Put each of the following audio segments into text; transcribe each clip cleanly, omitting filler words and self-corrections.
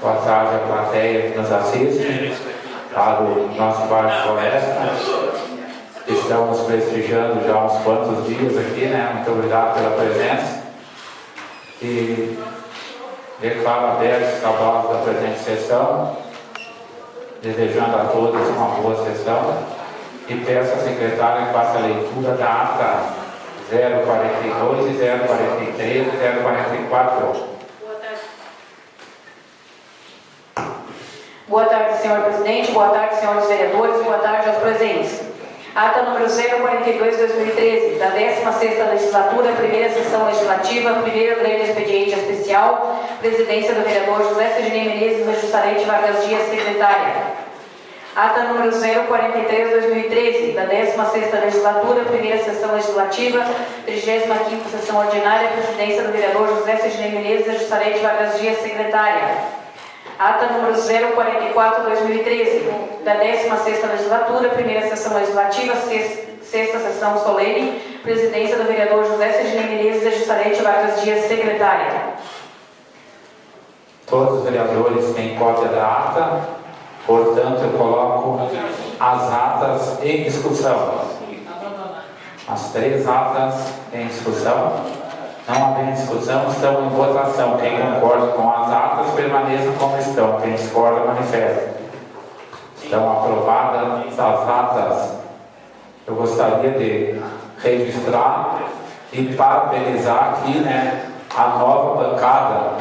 Boa tarde à plateia que nos assiste, para o nosso Parque Floresta. Estamos prestigiando já há uns quantos dias aqui, né? Muito obrigado pela presença. E declaro abertos os trabalhos da presente sessão, desejando a todos uma boa sessão. E peço à secretária que faça a leitura da ata 042 e 043 e 044. Boa tarde, senhor presidente. Boa tarde, senhores vereadores. Boa tarde aos presentes. Ata número 042/2013, da 16ª legislatura, primeira sessão legislativa, primeiro grande expediente especial, presidência do vereador José Sidnei Menezes da Juscelente Vargas Dias, secretária. Ata número 043/2013, da 16ª legislatura, primeira sessão legislativa, 35ª sessão ordinária, presidência do vereador José Sidnei Menezes da Juscelente Vargas Dias, secretária. Ata número 044/2013, da 16ª legislatura, primeira sessão legislativa, sexta sessão solene, presidência do vereador José Sidnei Menezes da Juscelente Vargas Dias, secretária. Todos os vereadores têm cópia da ata, portanto eu coloco as atas em discussão. As três atas em discussão. Não havendo discussão, estão em votação. Quem concorda com as atas, permaneça como estão. Quem discorda, manifesta. Estão aprovadas as atas. Eu gostaria de registrar e parabenizar aqui, né, a nova bancada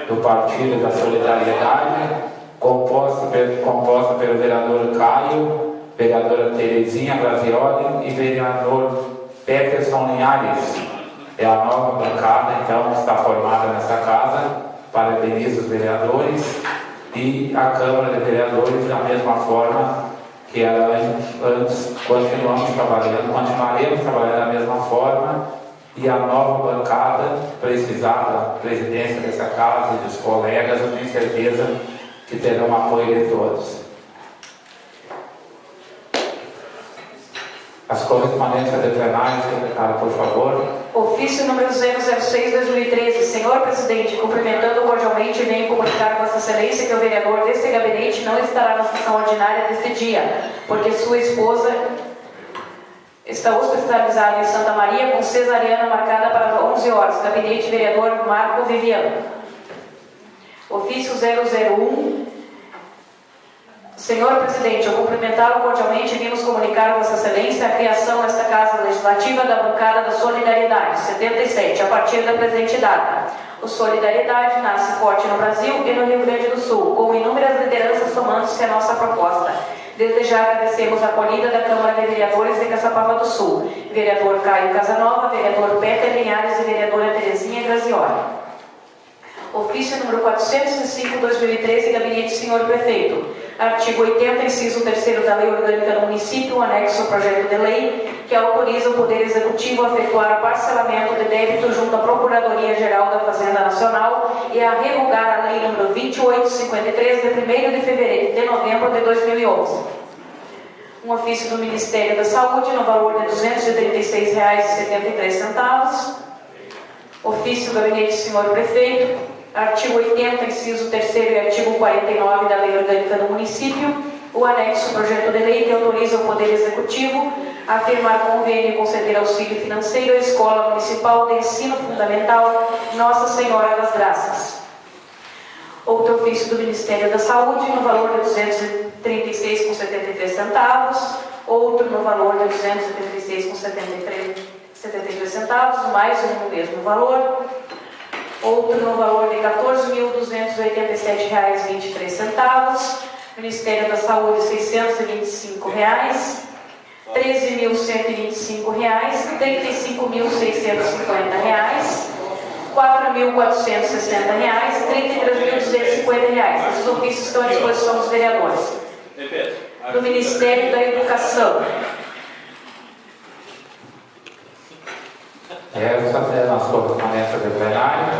do Partido da Solidariedade, composta pelo vereador Caio, vereadora Terezinha Grazioli e vereador Peterson Linhares. É a nova bancada, então, que está formada nessa casa. Parabenizo os vereadores e a Câmara de Vereadores da mesma forma que era antes. Continuaremos trabalhando da mesma forma, e a nova bancada, precisar da presidência dessa casa e dos colegas, eu tenho certeza que terão apoio de todos. As correspondências de plenário, secretário, por favor. Ofício número 006/2013. Senhor presidente, cumprimentando cordialmente, venho comunicar a Vossa Excelência que o vereador deste gabinete não estará na sessão ordinária deste dia, porque sua esposa está hospitalizada em Santa Maria com cesariana marcada para 11 horas. Gabinete vereador Marco Viviano. Ofício 001. Senhor presidente, ao cumprimentá-lo cordialmente, vimos comunicar a Vossa Excelência a criação nesta Casa Legislativa da Bancada da Solidariedade, 77, a partir da presente data. O Solidariedade nasce forte no Brasil e no Rio Grande do Sul, com inúmeras lideranças somando-se à nossa proposta. Desde já agradecemos a acolhida da Câmara de Vereadores de Caçapava do Sul, vereador Caio Casanova, vereador Peter Linhares e vereadora Terezinha Grazioli. Ofício número 405/2013, Gabinete Senhor Prefeito. Artigo 80, inciso 3º da Lei Orgânica do Município, anexo ao projeto de lei, que autoriza o Poder Executivo a efetuar o parcelamento de débito junto à Procuradoria-Geral da Fazenda Nacional e a revogar a Lei nº 2853, de 1º de novembro de 2011. Um ofício do Ministério da Saúde, no valor de R$ 236,73. Ofício do Gabinete Senhor Prefeito. Artigo 80, inciso 3º e artigo 49 da Lei Orgânica do Município, o anexo ao projeto de lei que autoriza o Poder Executivo a firmar convênio e conceder auxílio financeiro à Escola Municipal de Ensino Fundamental Nossa Senhora das Graças. Outro ofício do Ministério da Saúde, no valor de R$ 236,73. Outro no valor de R$ 236,73, mais um no mesmo valor. Outro no valor de R$ 14.287,23, Ministério da Saúde R$ 625, R$ 13.125, R$ 35.650, R$ 4.460, R$ 33.250. Esses ofícios estão à disposição dos vereadores. Do Ministério da Educação. Essa é a nossa correspondência de plenário.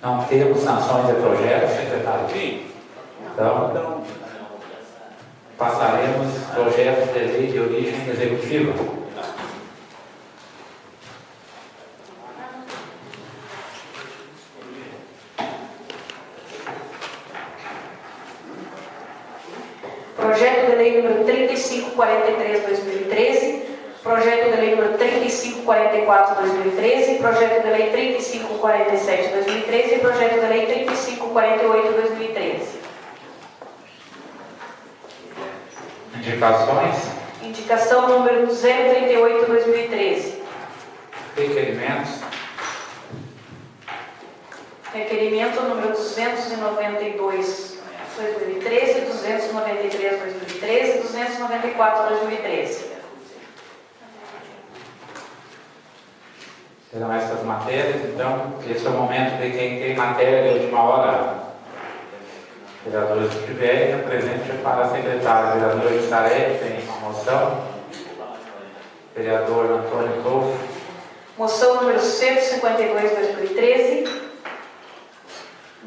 Não temos sanções de projetos, secretário. Então, passaremos projetos de lei de origem executiva. Projeto de lei número 3543/2013, projeto de lei número 3544/2013, projeto de lei 3547/2013 e projeto de lei 3548/2013. Indicações. Indicação número 038/2013. Requerimentos. Requerimento número 292/2013, 293/2013 e 294/2013. Serão essas matérias, então, esse é o momento de quem tem matéria de última hora. Vereadores que tiverem, apresente para a secretária. Vereador Sarete tem uma moção. Vereador Antônio Tolfo. Moção número 152/2013.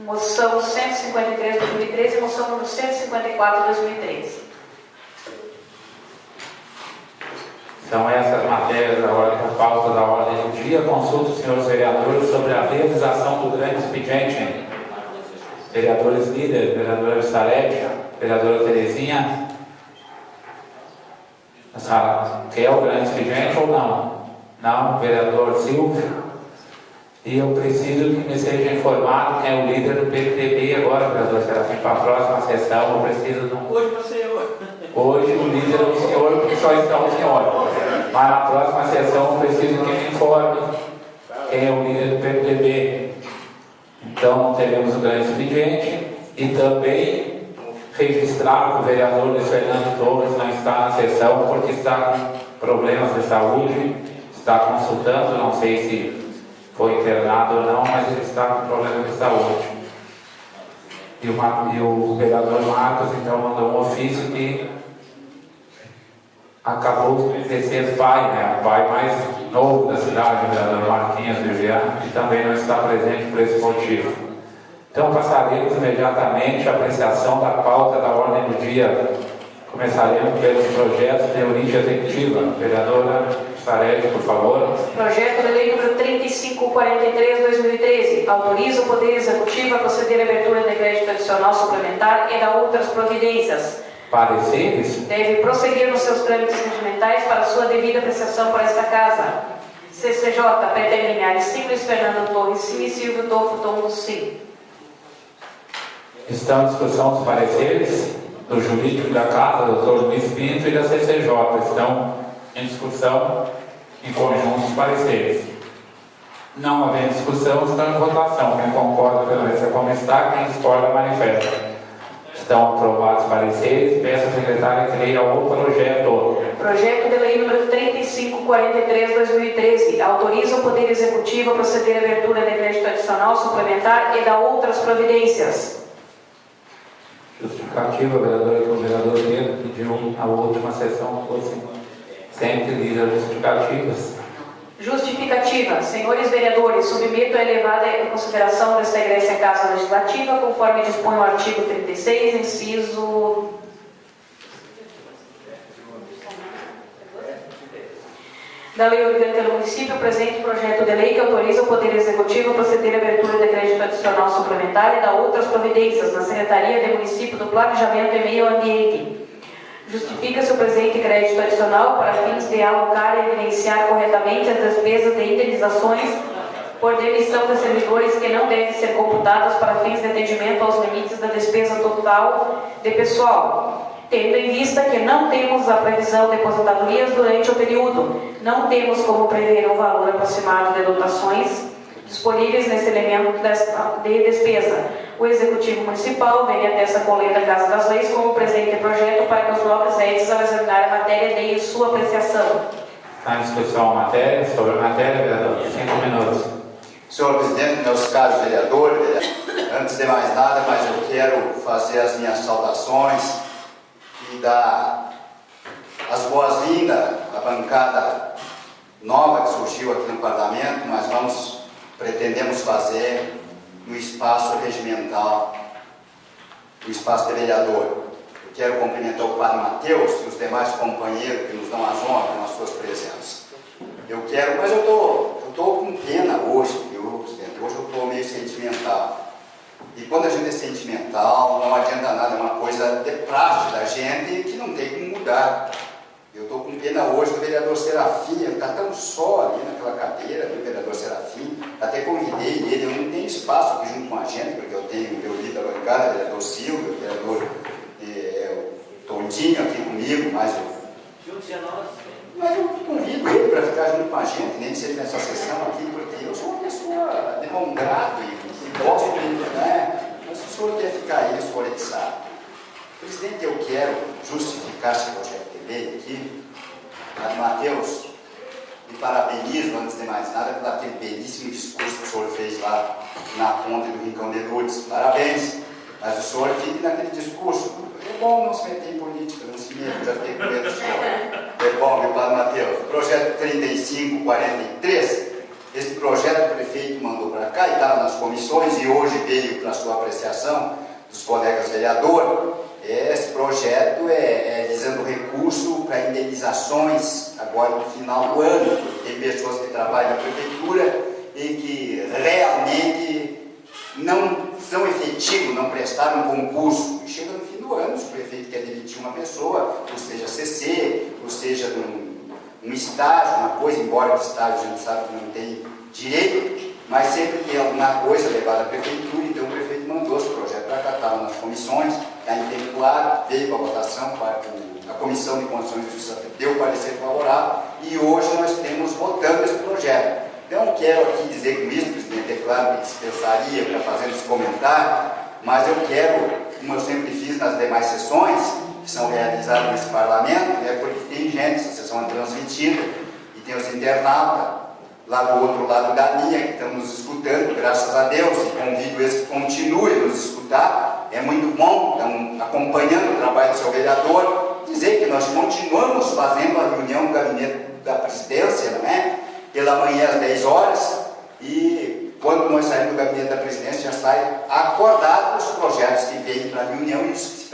Moção 153/2013 e moção número 154/2013. São essas matérias da pauta da ordem do dia. Consulto os senhores vereadores sobre a realização do grande expediente. Vereadores líderes, vereadora Sarete, vereadora Terezinha. A senhora quer o grande expediente ou não? Não, vereador Silvio. E eu preciso que me seja informado quem é o líder do PTB agora, vereador Serafim, para a próxima sessão. Eu preciso de um... Hoje para o senhor. Hoje o líder é o senhor, porque só está o senhor. Mas na próxima sessão eu preciso que me informe quem é o líder do PTB. Então teremos o grande expediente e também registrar que o vereador Luiz Fernando Torres não está na sessão porque está com problemas de saúde, está consultando, não sei se foi internado ou não, mas ele está com problemas de saúde. E o vereador Marcos então mandou um ofício que acabou de ser pai, né? O pai mais novo da cidade, o vereador Marquinhos Viviano, que também não está presente por esse motivo. Então passaremos imediatamente a apreciação da pauta da ordem do dia. Começaremos pelos projetos de origem executiva. Vereadora Sarete, por favor. Projeto de lei número 3543/2013. Autoriza o Poder Executivo a proceder à abertura de crédito adicional suplementar e a outras providências. Pareceres. Deve prosseguir nos seus trâmites regimentais para sua devida apreciação por esta Casa. CCJ, Peter Linhares, Simples Fernando Torres, Cine Silvio Tolfo, Tom Sim. Estão em discussão os pareceres do jurídico da Casa, doutor Luiz Pinto, e da CCJ. Estão em discussão em conjunto os pareceres. Não havendo discussão, estão em votação. Quem concorda, permaneça como está, quem discorda, manifesta. Estão aprovados os pareceres. Peço à secretária que leia o projeto. Projeto de lei número 3543/2013. Autoriza o Poder Executivo a proceder à abertura de crédito adicional suplementar e a outras providências. Justificativa, vereadora, que o vereador Pedro pediu a última sessão fosse sempre lida justificativas. Justificativa. Senhores vereadores, submeto a elevada em consideração desta egressa Casa Legislativa, conforme dispõe o artigo 36, inciso... da Lei Orgânica do Município, presente projeto de lei que autoriza o Poder Executivo a proceder à abertura de crédito adicional suplementar e da outras providências na Secretaria de Município do Planejamento e Meio Ambiente. Justifica-se o presente crédito adicional para fins de alocar e evidenciar corretamente as despesas de indenizações por demissão de servidores que não devem ser computadas para fins de atendimento aos limites da despesa total de pessoal. Tendo em vista que não temos a previsão de aposentadorias durante o período, não temos como prever um valor aproximado de dotações disponíveis nesse elemento de despesa. O Executivo Municipal vem até essa coleta da Casa das Leis com o presente projeto para que os nobres entes, ao examinar a matéria, deem sua apreciação. Está em discussão a matéria. Sobre a matéria, vereador, 5 minutos. Senhor presidente, meus caros vereadores, antes de mais nada, mas eu quero fazer as minhas saudações e dar as boas-vindas à bancada nova que surgiu aqui no Parlamento. Nós pretendemos fazer no espaço regimental, no espaço de vereador. Eu quero cumprimentar o padre Mateus e os demais companheiros que nos dão as honras com as suas presenças. Mas eu estou com pena hoje, viu, presidente? Hoje eu estou meio sentimental. E quando a gente é sentimental, não adianta nada, é uma coisa de praxe da gente que não tem como mudar. Eu estou com pena hoje do vereador Serafim, ele está tão só ali naquela cadeira do vereador Serafim. Até convidei ele, eu não tenho espaço aqui junto com a gente, porque eu tenho o meu líder da bancada, o vereador Silvio, o vereador Tontinho aqui comigo, mas eu convido ele para ficar junto com a gente, nem ser nessa sessão aqui, porque eu sou uma pessoa de bom grado e gosto dele, né? Mas se o senhor quer ficar aí, o senhor é que sabe. Presidente, eu quero justificar esse projeto de lei aqui. Mas, Matheus, me parabenizo, antes de mais nada, por aquele belíssimo discurso que o senhor fez lá na ponte do Rincão de Lourdes. Parabéns. Mas o senhor fique naquele discurso. É bom não se meter em política, não se meta, já fiquei com medo do senhor. É bom, meu padre Matheus. Projeto 3543, esse projeto o prefeito mandou para cá e estava nas comissões e hoje veio para a sua apreciação dos colegas vereadores. Esse projeto é visando recurso para indenizações agora no final do ano. Tem pessoas que trabalham na prefeitura e que realmente não são efetivos, não prestaram concurso. E chega no fim do ano, se o prefeito quer demitir uma pessoa, ou seja CC, ou seja num estágio, uma coisa, embora que estágio a gente sabe que não tem direito, mas sempre tem alguma coisa levada à prefeitura, então o prefeito mandou esse projeto para cá, estava nas comissões, está intitulado, veio para a votação, a Comissão de Constituição e Justiça deu parecer favorável, e hoje nós temos votando esse projeto. Então, quero aqui dizer com isso, presidente, é claro que dispensaria para fazer esse comentário, mas eu quero, como eu sempre fiz nas demais sessões que são realizadas nesse parlamento, porque tem gente, essa sessão é transmitida, e tem os internautas, lá do outro lado da linha, que estão nos escutando, graças a Deus, e convido eles que continuem a nos escutar, é muito bom, estão acompanhando o trabalho do seu vereador, dizer que nós continuamos fazendo a reunião do gabinete da presidência, não é? Pela manhã às 10 horas, e quando nós saímos do gabinete da presidência, já sai acordado os projetos que vêm para a reunião e os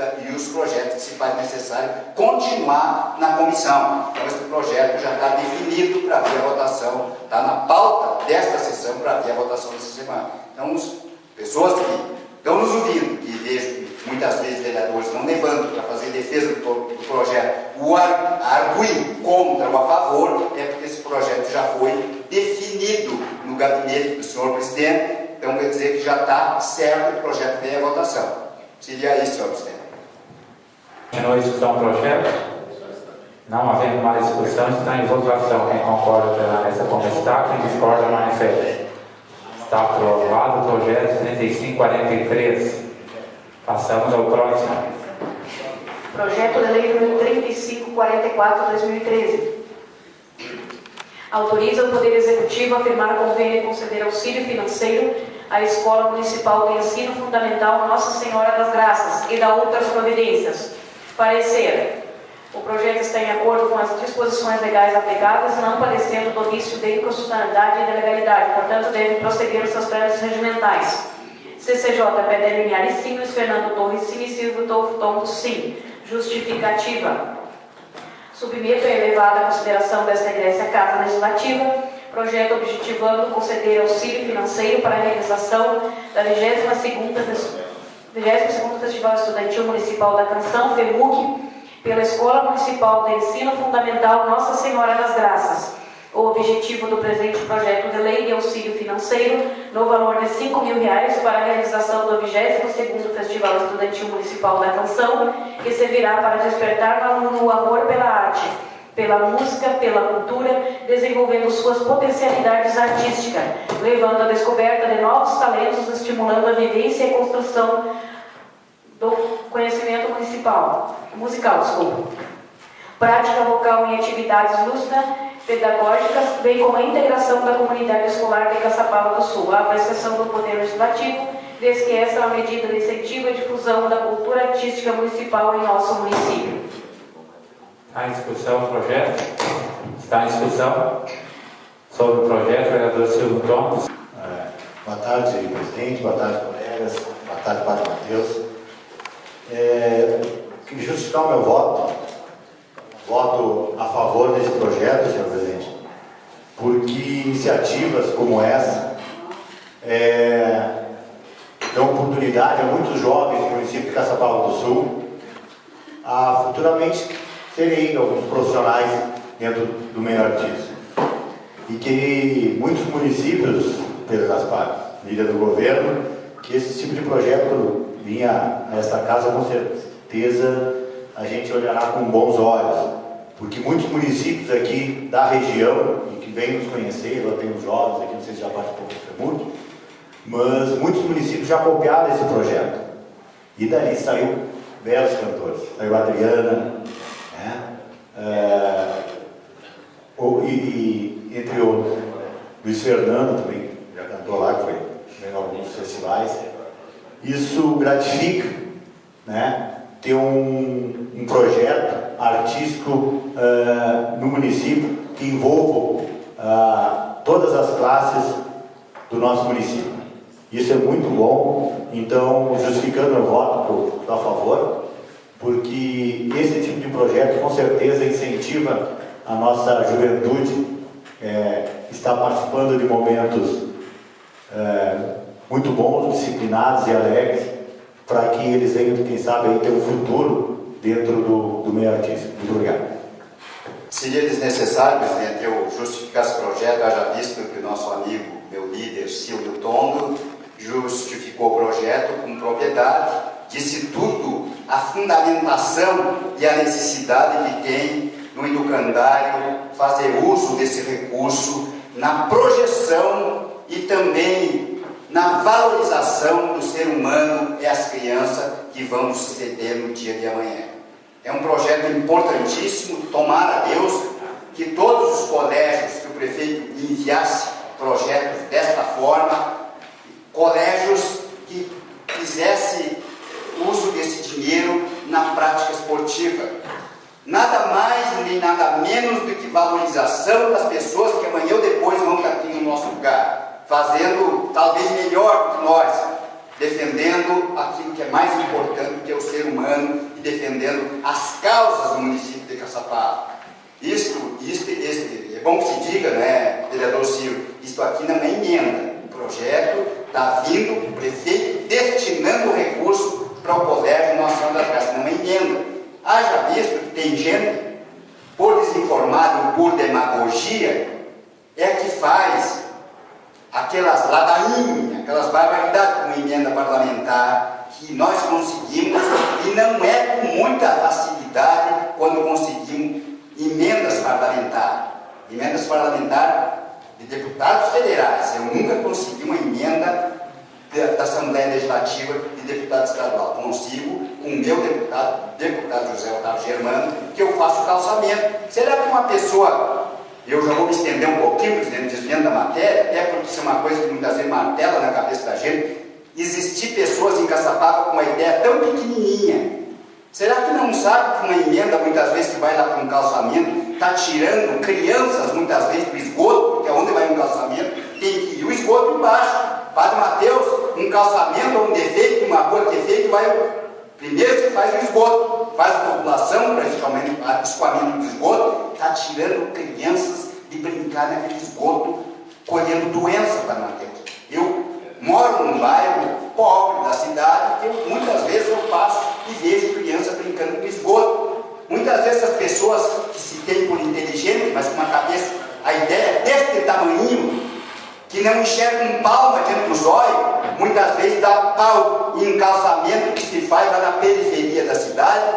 projetos que se faz necessário continuar na comissão. Então, esse projeto já está definido para ver a votação, está na pauta desta sessão para ver a votação dessa semana. Então, as pessoas que estão nos ouvindo, que vejo que muitas vezes vereadores não levantam para fazer defesa do projeto, o arguem contra ou a favor, é porque esse projeto já foi definido no gabinete do senhor presidente, então quer dizer que já está certo o projeto vem à votação. Seria isso, senhor presidente. Continua a discussão do projeto? Não havendo mais discussão, está em votação. Quem concorda permaneça como está, quem discorda manifesta. Está aprovado o projeto 3543. Passamos ao próximo. Projeto de Lei número 3544/2013. Autoriza o Poder Executivo a firmar convênio e conceder auxílio financeiro à Escola Municipal de Ensino Fundamental Nossa Senhora das Graças e da outras providências. Parecer. O projeto está em acordo com as disposições legais aplicadas, não parecendo do vício de inconstitucionalidade e de legalidade, portanto, deve prosseguir os seus trâmites regimentais. CCJ Pedro Linhares sim, Luiz Fernando Torres sim e Silvio Tombos sim. Justificativa. Submeto a elevada consideração desta Igreja Casa Legislativa projeto objetivando conceder auxílio financeiro para a realização da 22º Festival Estudantil Municipal da Canção, FEMUC, pela Escola Municipal de Ensino Fundamental Nossa Senhora das Graças. O objetivo do presente projeto de lei de auxílio financeiro no valor de R$5.000 para a realização do 22º Festival Estudantil Municipal da Canção, que servirá para despertar no amor pela arte, pela música, pela cultura, desenvolvendo suas potencialidades artísticas, levando à descoberta de novos talentos, estimulando a vivência e construção do conhecimento musical. Prática vocal em atividades lúcidas, pedagógicas, bem como a integração da comunidade escolar de Caçapava do Sul, a apreciação do Poder Legislativo, desde que essa é uma medida de incentivo e difusão da cultura artística municipal em nosso município. Está em discussão o projeto? Está em discussão sobre o projeto, vereador Silvio Tombos. Boa tarde, presidente, boa tarde, colegas, boa tarde, padre Matheus. Queria justificar o meu voto a favor desse projeto, senhor presidente, porque iniciativas como essa dão oportunidade a muitos jovens do município de Caçapava do Sul a futuramente serem alguns profissionais dentro do meio artístico. E que muitos municípios, Pedro Gaspar, líder do governo, que esse tipo de projeto vinha nesta casa, com certeza a gente olhará com bons olhos, porque muitos municípios aqui da região, e que vêm nos conhecer, eu tenho os jovens aqui, não sei se já participou do FEMURG, mas muitos municípios já copiaram esse projeto. E dali saiu belos cantores, saiu a Adriana, né? E entre outros, Luiz Fernando também, já cantou lá, que foi em alguns festivais. Isso gratifica, né? Ter um projeto artístico no município que envolva todas as classes do nosso município. Isso é muito bom, então, justificando o voto a favor, porque esse tipo de projeto com certeza incentiva a nossa juventude, está participando de momentos muito bons, disciplinados e alegres, para que eles venham, quem sabe, aí, ter um futuro dentro do meio artístico. Muito obrigado. Seria desnecessário, presidente, eu justificar esse projeto, haja visto que o nosso amigo, meu líder, Silvio Tondo, justificou o projeto com propriedade, disse tudo, a fundamentação e a necessidade que tem no educandário fazer uso desse recurso na projeção e também na valorização do ser humano e as crianças que vão suceder no dia de amanhã. É um projeto importantíssimo, tomara a Deus que todos os colégios que o prefeito enviasse projetos desta forma, colégios que fizessem uso desse dinheiro na prática esportiva. Nada mais nem nada menos do que valorização das pessoas que amanhã ou depois vão estar aqui no nosso lugar, fazendo talvez melhor do que nós, defendendo aquilo que é mais importante, que é o ser humano, e defendendo as causas do município de Caçapava. É bom que se diga, né, vereador Silvio, isto aqui não é emenda. O projeto está vindo, o prefeito destinando o recurso para o colégio Nossa Senhora das Graças, não é emenda. Haja visto que tem gente, por desinformado, por demagogia, que faz aquelas ladainhas, aquelas barbaridades com emenda parlamentar, que nós conseguimos, e não é com muita facilidade quando conseguimos emendas parlamentares. Emendas parlamentares de deputados federais. Eu nunca consegui uma emenda da Assembleia Legislativa de deputado estadual. Consigo com o meu deputado José Otávio Germano, que eu faço calçamento. Será que uma pessoa, eu já vou me estender um pouquinho, presidente, desviando da matéria, até porque isso é uma coisa que muitas vezes martela na cabeça da gente, existir pessoas em Caçapava com uma ideia tão pequenininha. Será que não sabe que uma emenda, muitas vezes, que vai lá para um calçamento, está tirando crianças, muitas vezes, do esgoto, porque onde vai um calçamento, tem que ir o esgoto embaixo. Padre Mateus, um calçamento ou um defeito, uma rua que é feito, primeiro você faz o esgoto, faz a população para escoamento do esgoto, está tirando crianças de brincar naquele esgoto, colhendo doença, Padre Mateus. Eu moro num bairro pobre da cidade, que muitas vezes eu passo e vejo crianças brincando no esgoto. Muitas vezes as pessoas que se têm por inteligentes, mas com uma cabeça, a ideia deste tamanho, que não enxergam palma diante dos olhos, muitas vezes dá pau em calçamento que se faz lá na periferia da cidade.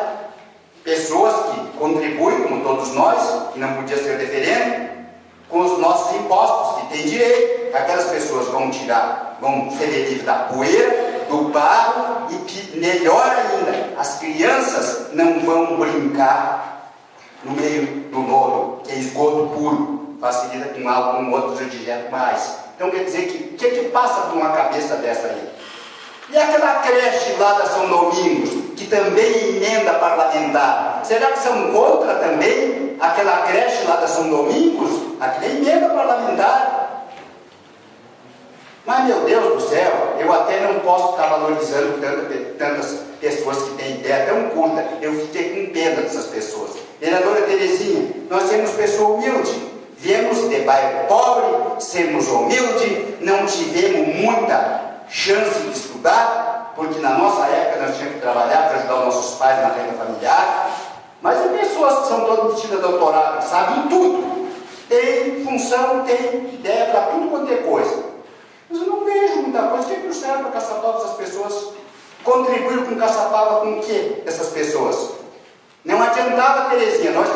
Pessoas que contribuem, como todos nós, que não podia ser referendo, com os nossos impostos, que têm direito. Aquelas pessoas vão ser livres da poeira, do barro, e que, melhor ainda, as crianças não vão brincar no meio do lodo, que é esgoto puro, facilita com algo, com outros objetos mais. Então quer dizer que o que passa por uma cabeça dessa aí? E aquela creche lá da São Domingos, que também é emenda parlamentar, será que são contra também aquela creche lá da São Domingos? Aquela é emenda parlamentar. Mas, meu Deus do céu, eu até não posso estar valorizando tantas pessoas que têm ideia tão curta. Eu fiquei com pena dessas pessoas. Vereadora Terezinha, nós temos pessoa humilde. Viemos de bairro pobre, sermos humildes, não tivemos muita chance de estudar, porque na nossa época nós tínhamos que trabalhar para ajudar os nossos pais na renda familiar, mas tem pessoas que são todas metidas doutorado, que sabem tudo, tem função, tem ideia para tudo quanto é coisa. Mas eu não vejo muita coisa. O que é que nos serve para Caçapava essas pessoas? Contribuir com Caçapava com o que essas pessoas? Não adiantava, Terezinha, nós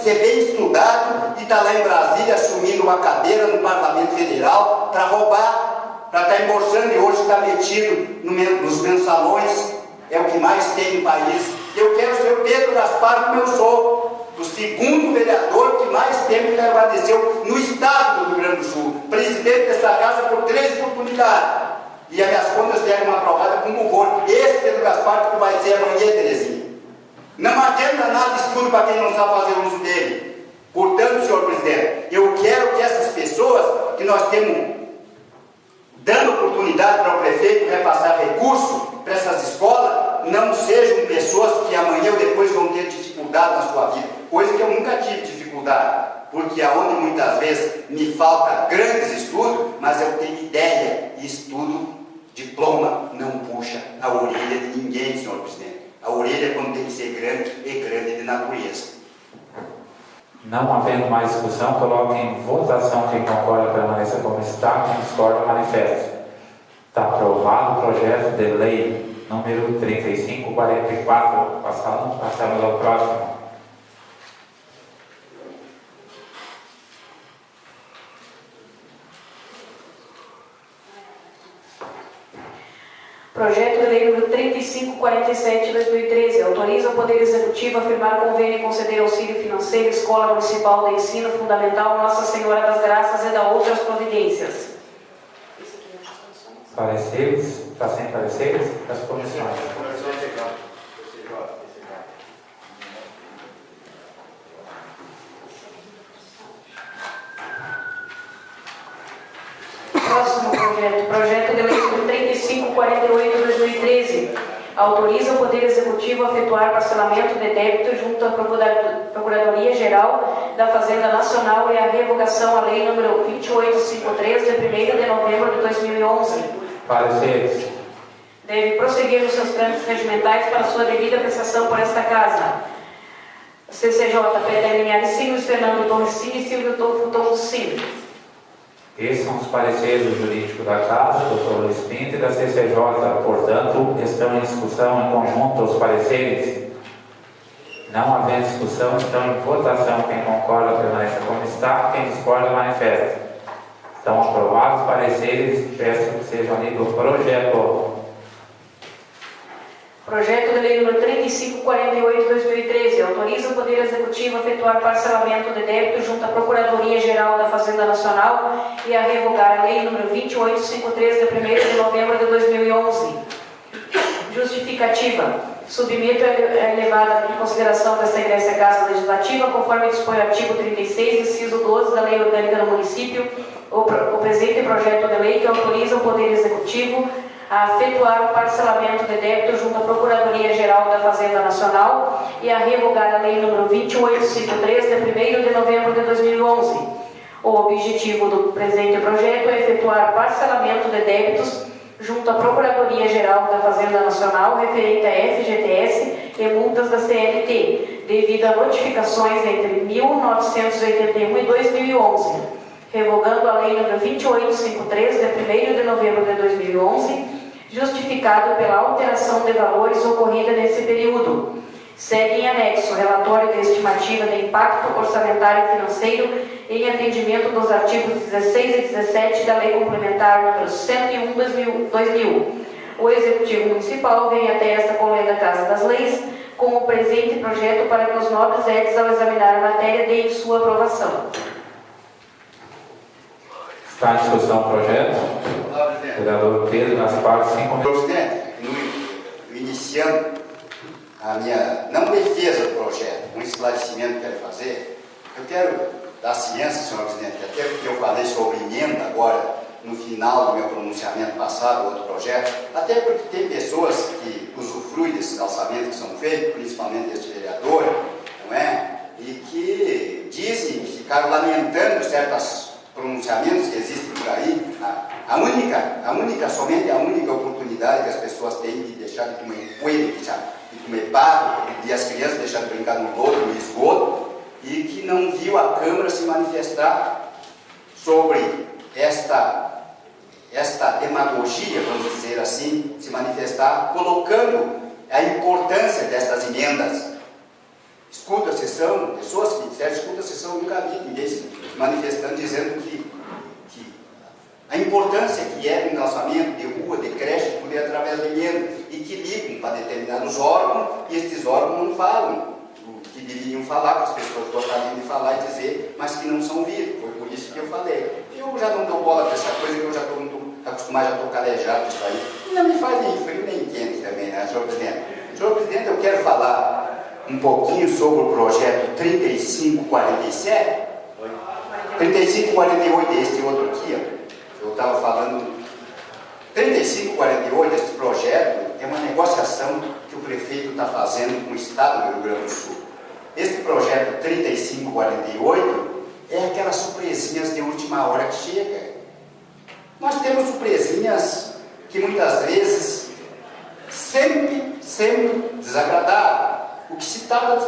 ser bem estudado e estar lá em Brasília assumindo uma cadeira no Parlamento Federal para roubar, para estar embolsando e hoje estar metido nos mensalões. É o que mais tem no país. Eu quero ser o Pedro Gaspar como eu sou, o segundo vereador que mais tempo permaneceu no estado do Rio Grande do Sul, presidente desta casa por 3 oportunidades. E as minhas contas vieram aprovadas com louvor. Esse Pedro Gaspar que vai ser amanhã, Terezinha. Não adianta nada estudo para quem não sabe fazer uso dele. Portanto, senhor presidente, eu quero que essas pessoas que nós temos dando oportunidade para o prefeito repassar recurso para essas escolas, não sejam pessoas que amanhã ou depois vão ter dificuldade na sua vida. Coisa que eu nunca tive dificuldade, porque aonde muitas vezes me falta grandes estudos, mas eu tenho ideia e estudo, diploma não puxa a orelha de ninguém, senhor presidente. A orelha, quando tem que ser grande, é grande de natureza. Não havendo mais discussão, coloque em votação quem concorda permaneça como está, quem discorda manifeste. Está aprovado o projeto de lei número 3544. Passamos ao próximo. Projeto de lei número 3547 de 2013 autoriza o Poder Executivo a firmar convênio e conceder auxílio financeiro à Escola Municipal de Ensino Fundamental Nossa Senhora das Graças e da outras providências. Pareceres? Está sem pareceres? Das comissões. Próximo projeto de lei número 3548 de 2013 autoriza o Poder Executivo a efetuar parcelamento de débito junto à Procuradoria-Geral da Fazenda Nacional e a revogação à lei número 2853 de 1º de novembro de 2011. Pareceres? Deve prosseguir nos seus trâmites regimentais para sua devida apreciação por esta Casa. CCJ, Pedro Linhares Sinos, Fernando Torres Cine e Silvio Futon Cine. Esses são os pareceres do jurídico da Casa, do Dr. Luiz Pinto e da CCJ. Portanto, estão em discussão em conjunto os pareceres. Não havendo discussão, estão em votação. Quem concorda permanece como está, quem discorda manifesta. Estão aprovados os pareceres. Peço que sejam lidos o projeto. Projeto de lei número 3548 de 2013 autoriza o Poder Executivo a efetuar parcelamento de débito junto à Procuradoria-Geral da Fazenda Nacional e a revogar a lei número 2853 de 1º de novembro de 2011. Justificativa. Submeto a elevada em consideração desta Egrécia Casa Legislativa, conforme dispõe o artigo 36, inciso 12 da Lei Orgânica do Município, o presente projeto de lei que autoriza o Poder Executivo a efetuar o parcelamento de débito junto à Procuradoria-Geral da Fazenda Nacional e a revogar a lei número 2853 de 1º de novembro de 2011. O objetivo do presente projeto é efetuar parcelamento de débitos junto à Procuradoria-Geral da Fazenda Nacional referente a FGTS e multas da CLT, devido a notificações entre 1981 e 2011, revogando a lei número 2853 de 1º de novembro de 2011, justificado pela alteração de valores ocorrida nesse período. Segue em anexo relatório de estimativa de impacto orçamentário e financeiro em atendimento dos artigos 16 e 17 da Lei Complementar número 101/2000. O Executivo Municipal vem até esta colenda Casa das Leis com o presente projeto para que os nobres edes, ao examinar a matéria, deem sua aprovação. Está em discussão o projeto. Vereador Pedro Gaspar, 5 minutos. Presidente, iniciando a minha, não defesa do projeto, um esclarecimento que quero fazer, eu quero dar ciência, senhor presidente, até porque eu falei sobre emenda agora, no final do meu pronunciamento passado, outro projeto, até porque tem pessoas que usufruem desses calçamentos que são feitos, principalmente deste vereador, não é? E que dizem, ficaram lamentando certos pronunciamentos que existem por aí, somente a única oportunidade que as pessoas têm de deixar de comer coelho, de comer pato, e as crianças deixar de brincar no lodo, no esgoto, e que não viu a Câmara se manifestar sobre esta demagogia, vamos dizer assim, se manifestar colocando a importância destas emendas. Escuta a sessão, pessoas que disseram escuta a sessão, eu nunca vi ninguém se manifestando, dizendo que a importância que é do calçamento de rua, de creche, tudo é através de emenda, e que ligam para determinados órgãos, e estes órgãos não falam o que deveriam falar, que as pessoas gostariam de falar e dizer, mas que não são ouvidos. Foi por isso que eu falei. Eu já não dou bola para essa coisa, que eu já estou muito acostumado, já estou calejado disso aí. Não me faz nem frio nem quente também, né, senhor presidente? Senhor presidente, eu quero falar um pouquinho sobre o projeto 3547. 3548 é este outro aqui, ó. Eu estava falando, 3548, esse projeto é uma negociação que o prefeito está fazendo com o Estado do Rio Grande do Sul. Esse projeto 3548 é aquelas surpresinhas de última hora que chega. Nós temos surpresinhas que muitas vezes sempre desagradável. O que se trata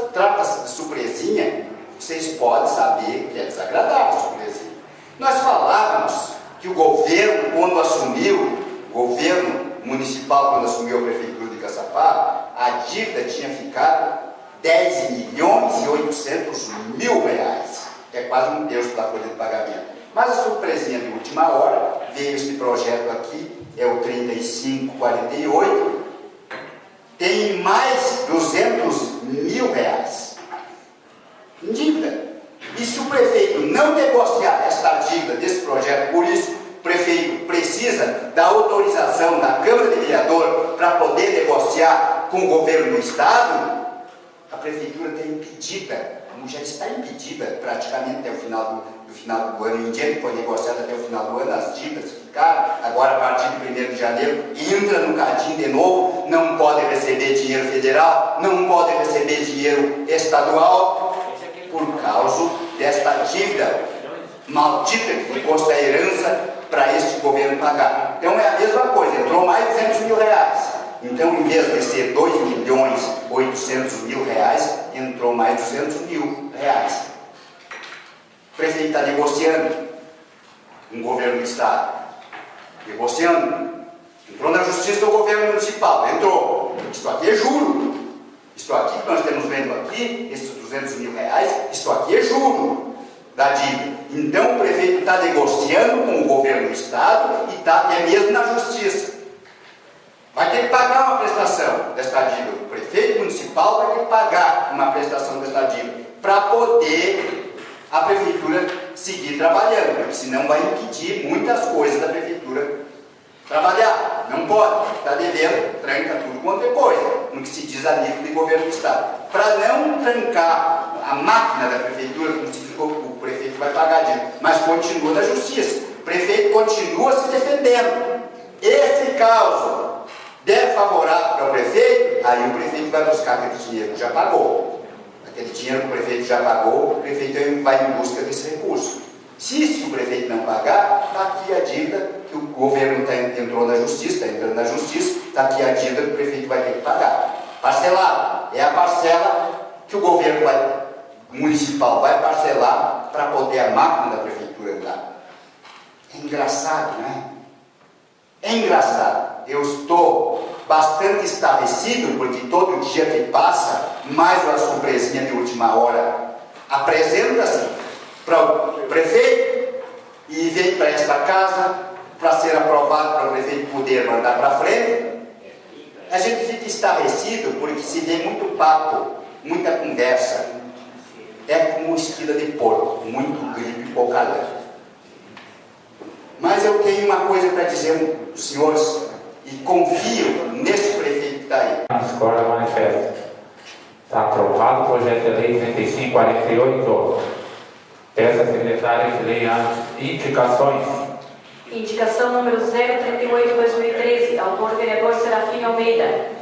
de surpresinha, vocês podem saber que é desagradável a surpresinha. Nós falávamos que o governo, quando assumiu, o governo municipal, quando assumiu a prefeitura de Caçapá, a dívida tinha ficado 10.800.000 reais. É quase um terço da folha de pagamento. Mas a surpresinha de última hora, veio esse projeto aqui, é o 3548, tem mais 200.000 reais em dívida. E se o prefeito não negociar esta dívida desse projeto, por isso o prefeito precisa da autorização da Câmara de Vereadores para poder negociar com o governo do Estado, a prefeitura está impedida, já está impedida praticamente até o final do ano, em dia que foi negociado até o final do ano, as dívidas ficaram, agora a partir de 1º de janeiro, entra no cadinho de novo, não pode receber dinheiro federal, não pode receber dinheiro estadual, por causa desta dívida maldita que foi posta a herança para este governo pagar. Então é a mesma coisa, entrou mais de 200.000 reais. Então, em vez de ser 2.800.000 reais, entrou mais de 200.000 reais. O prefeito está negociando com o governo do Estado. Negociando. Entrou na justiça do governo municipal. Entrou. Isto aqui é juro. Isto aqui que nós estamos vendo aqui, esses 200.000 reais, isto aqui é juro da dívida. Então, o prefeito está negociando com o governo do Estado e está até mesmo na justiça. Vai ter que pagar uma prestação desta dívida. O prefeito municipal vai ter que pagar uma prestação desta dívida para poder a prefeitura seguir trabalhando, porque senão vai impedir muitas coisas da prefeitura trabalhar. Não pode, está devendo, tranca tudo quanto é coisa, no que se diz a nível de governo do Estado. Para não trancar a máquina da prefeitura, como se ficou, o prefeito vai pagar a dívida, mas continua na justiça. O prefeito continua se defendendo. Esse caso der favorável para o prefeito, aí o prefeito vai buscar aquele dinheiro que já pagou. Aquele dinheiro que o prefeito já pagou, o prefeito vai em busca desse recurso. Se o prefeito não pagar, está aqui a dívida que o governo entrou na justiça, está entrando na justiça, está aqui a dívida que o prefeito vai ter que pagar. Parcelado. É a parcela que o governo municipal vai parcelar para poder a máquina da prefeitura andar. É engraçado, né? É engraçado. Eu estou bastante estarrecido porque todo dia que passa, mais uma surpresinha de última hora apresenta-se para o prefeito e vem para esta casa para ser aprovado para o prefeito poder mandar para frente. A gente fica estarrecido porque se vê muito papo, muita conversa. É como esquila de porco, muito grito e pouca lã. Mas eu tenho uma coisa para dizer aos senhores e confio nesse prefeito que está aí. A escola manifesta. Está aprovado o projeto de lei 3548. Peço à secretária que leia as indicações. Indicação número 038/2013, autor vereador Serafim Almeida.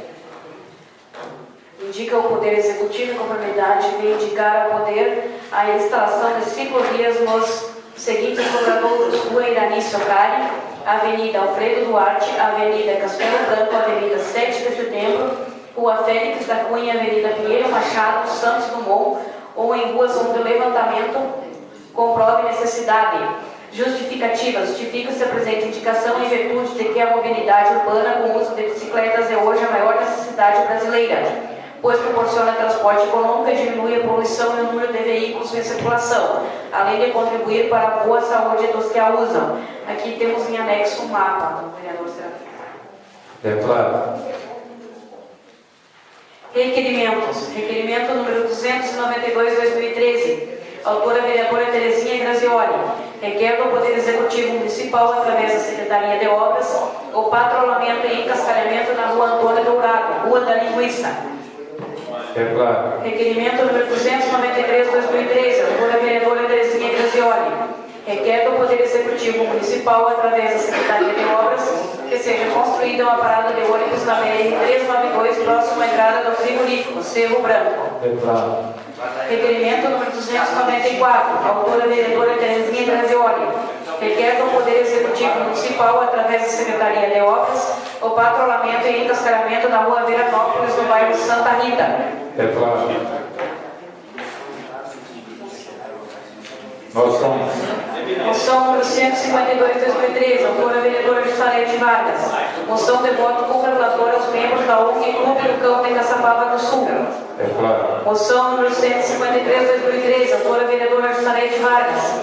Indica o Poder Executivo em conformidade de indicar ao Poder a instalação de ciclovias nos Seguintes cobradouros: Rua Irani Socari, Avenida Alfredo Duarte, Avenida Castelo Branco, Avenida 7 de Setembro, Rua Félix da Cunha, Avenida Pinheiro Machado, Santos Dumont, ou em ruas onde o levantamento comprove necessidade. Justificativa: justifica-se a presente indicação em virtude de que a mobilidade urbana com uso de bicicletas é hoje a maior necessidade brasileira, pois proporciona transporte econômico e diminui a poluição e o número de veículos em circulação, além de contribuir para a boa saúde dos que a usam. Aqui temos em anexo um mapa do vereador Serafim. Declaro. Requerimentos. Requerimento número 292/2013. Autora vereadora Terezinha Grazioli. Requer do Poder Executivo Municipal, através da Secretaria de Obras, o patrulhamento e encascalhamento na Rua Antônio Dourado, Rua da Linguiça. Declaro. Requerimento número 293/2013. Autora vereadora Terezinha Grazioli. Requer do Poder Executivo Municipal, através da Secretaria de Obras, que seja construída uma parada de ônibus na BR-392, próximo à entrada do frigorífico Cerro Branco. Declaro. Requerimento número 294, autora vereadora Terezinha Grazioli. Requer do Poder Executivo Municipal, através da Secretaria de Obras, o patrulhamento e encascalhamento na Rua Veranópolis, no bairro Santa Rita. Declaro. Moções. Moção número 152/2013, autora vereadora Juscelete Vargas. Moção de voto congratulatório aos membros da ONG Clube do Cão de Caçapava do Sul. Declaro. Moção número 153/2013, autora vereadora Juscelete Vargas.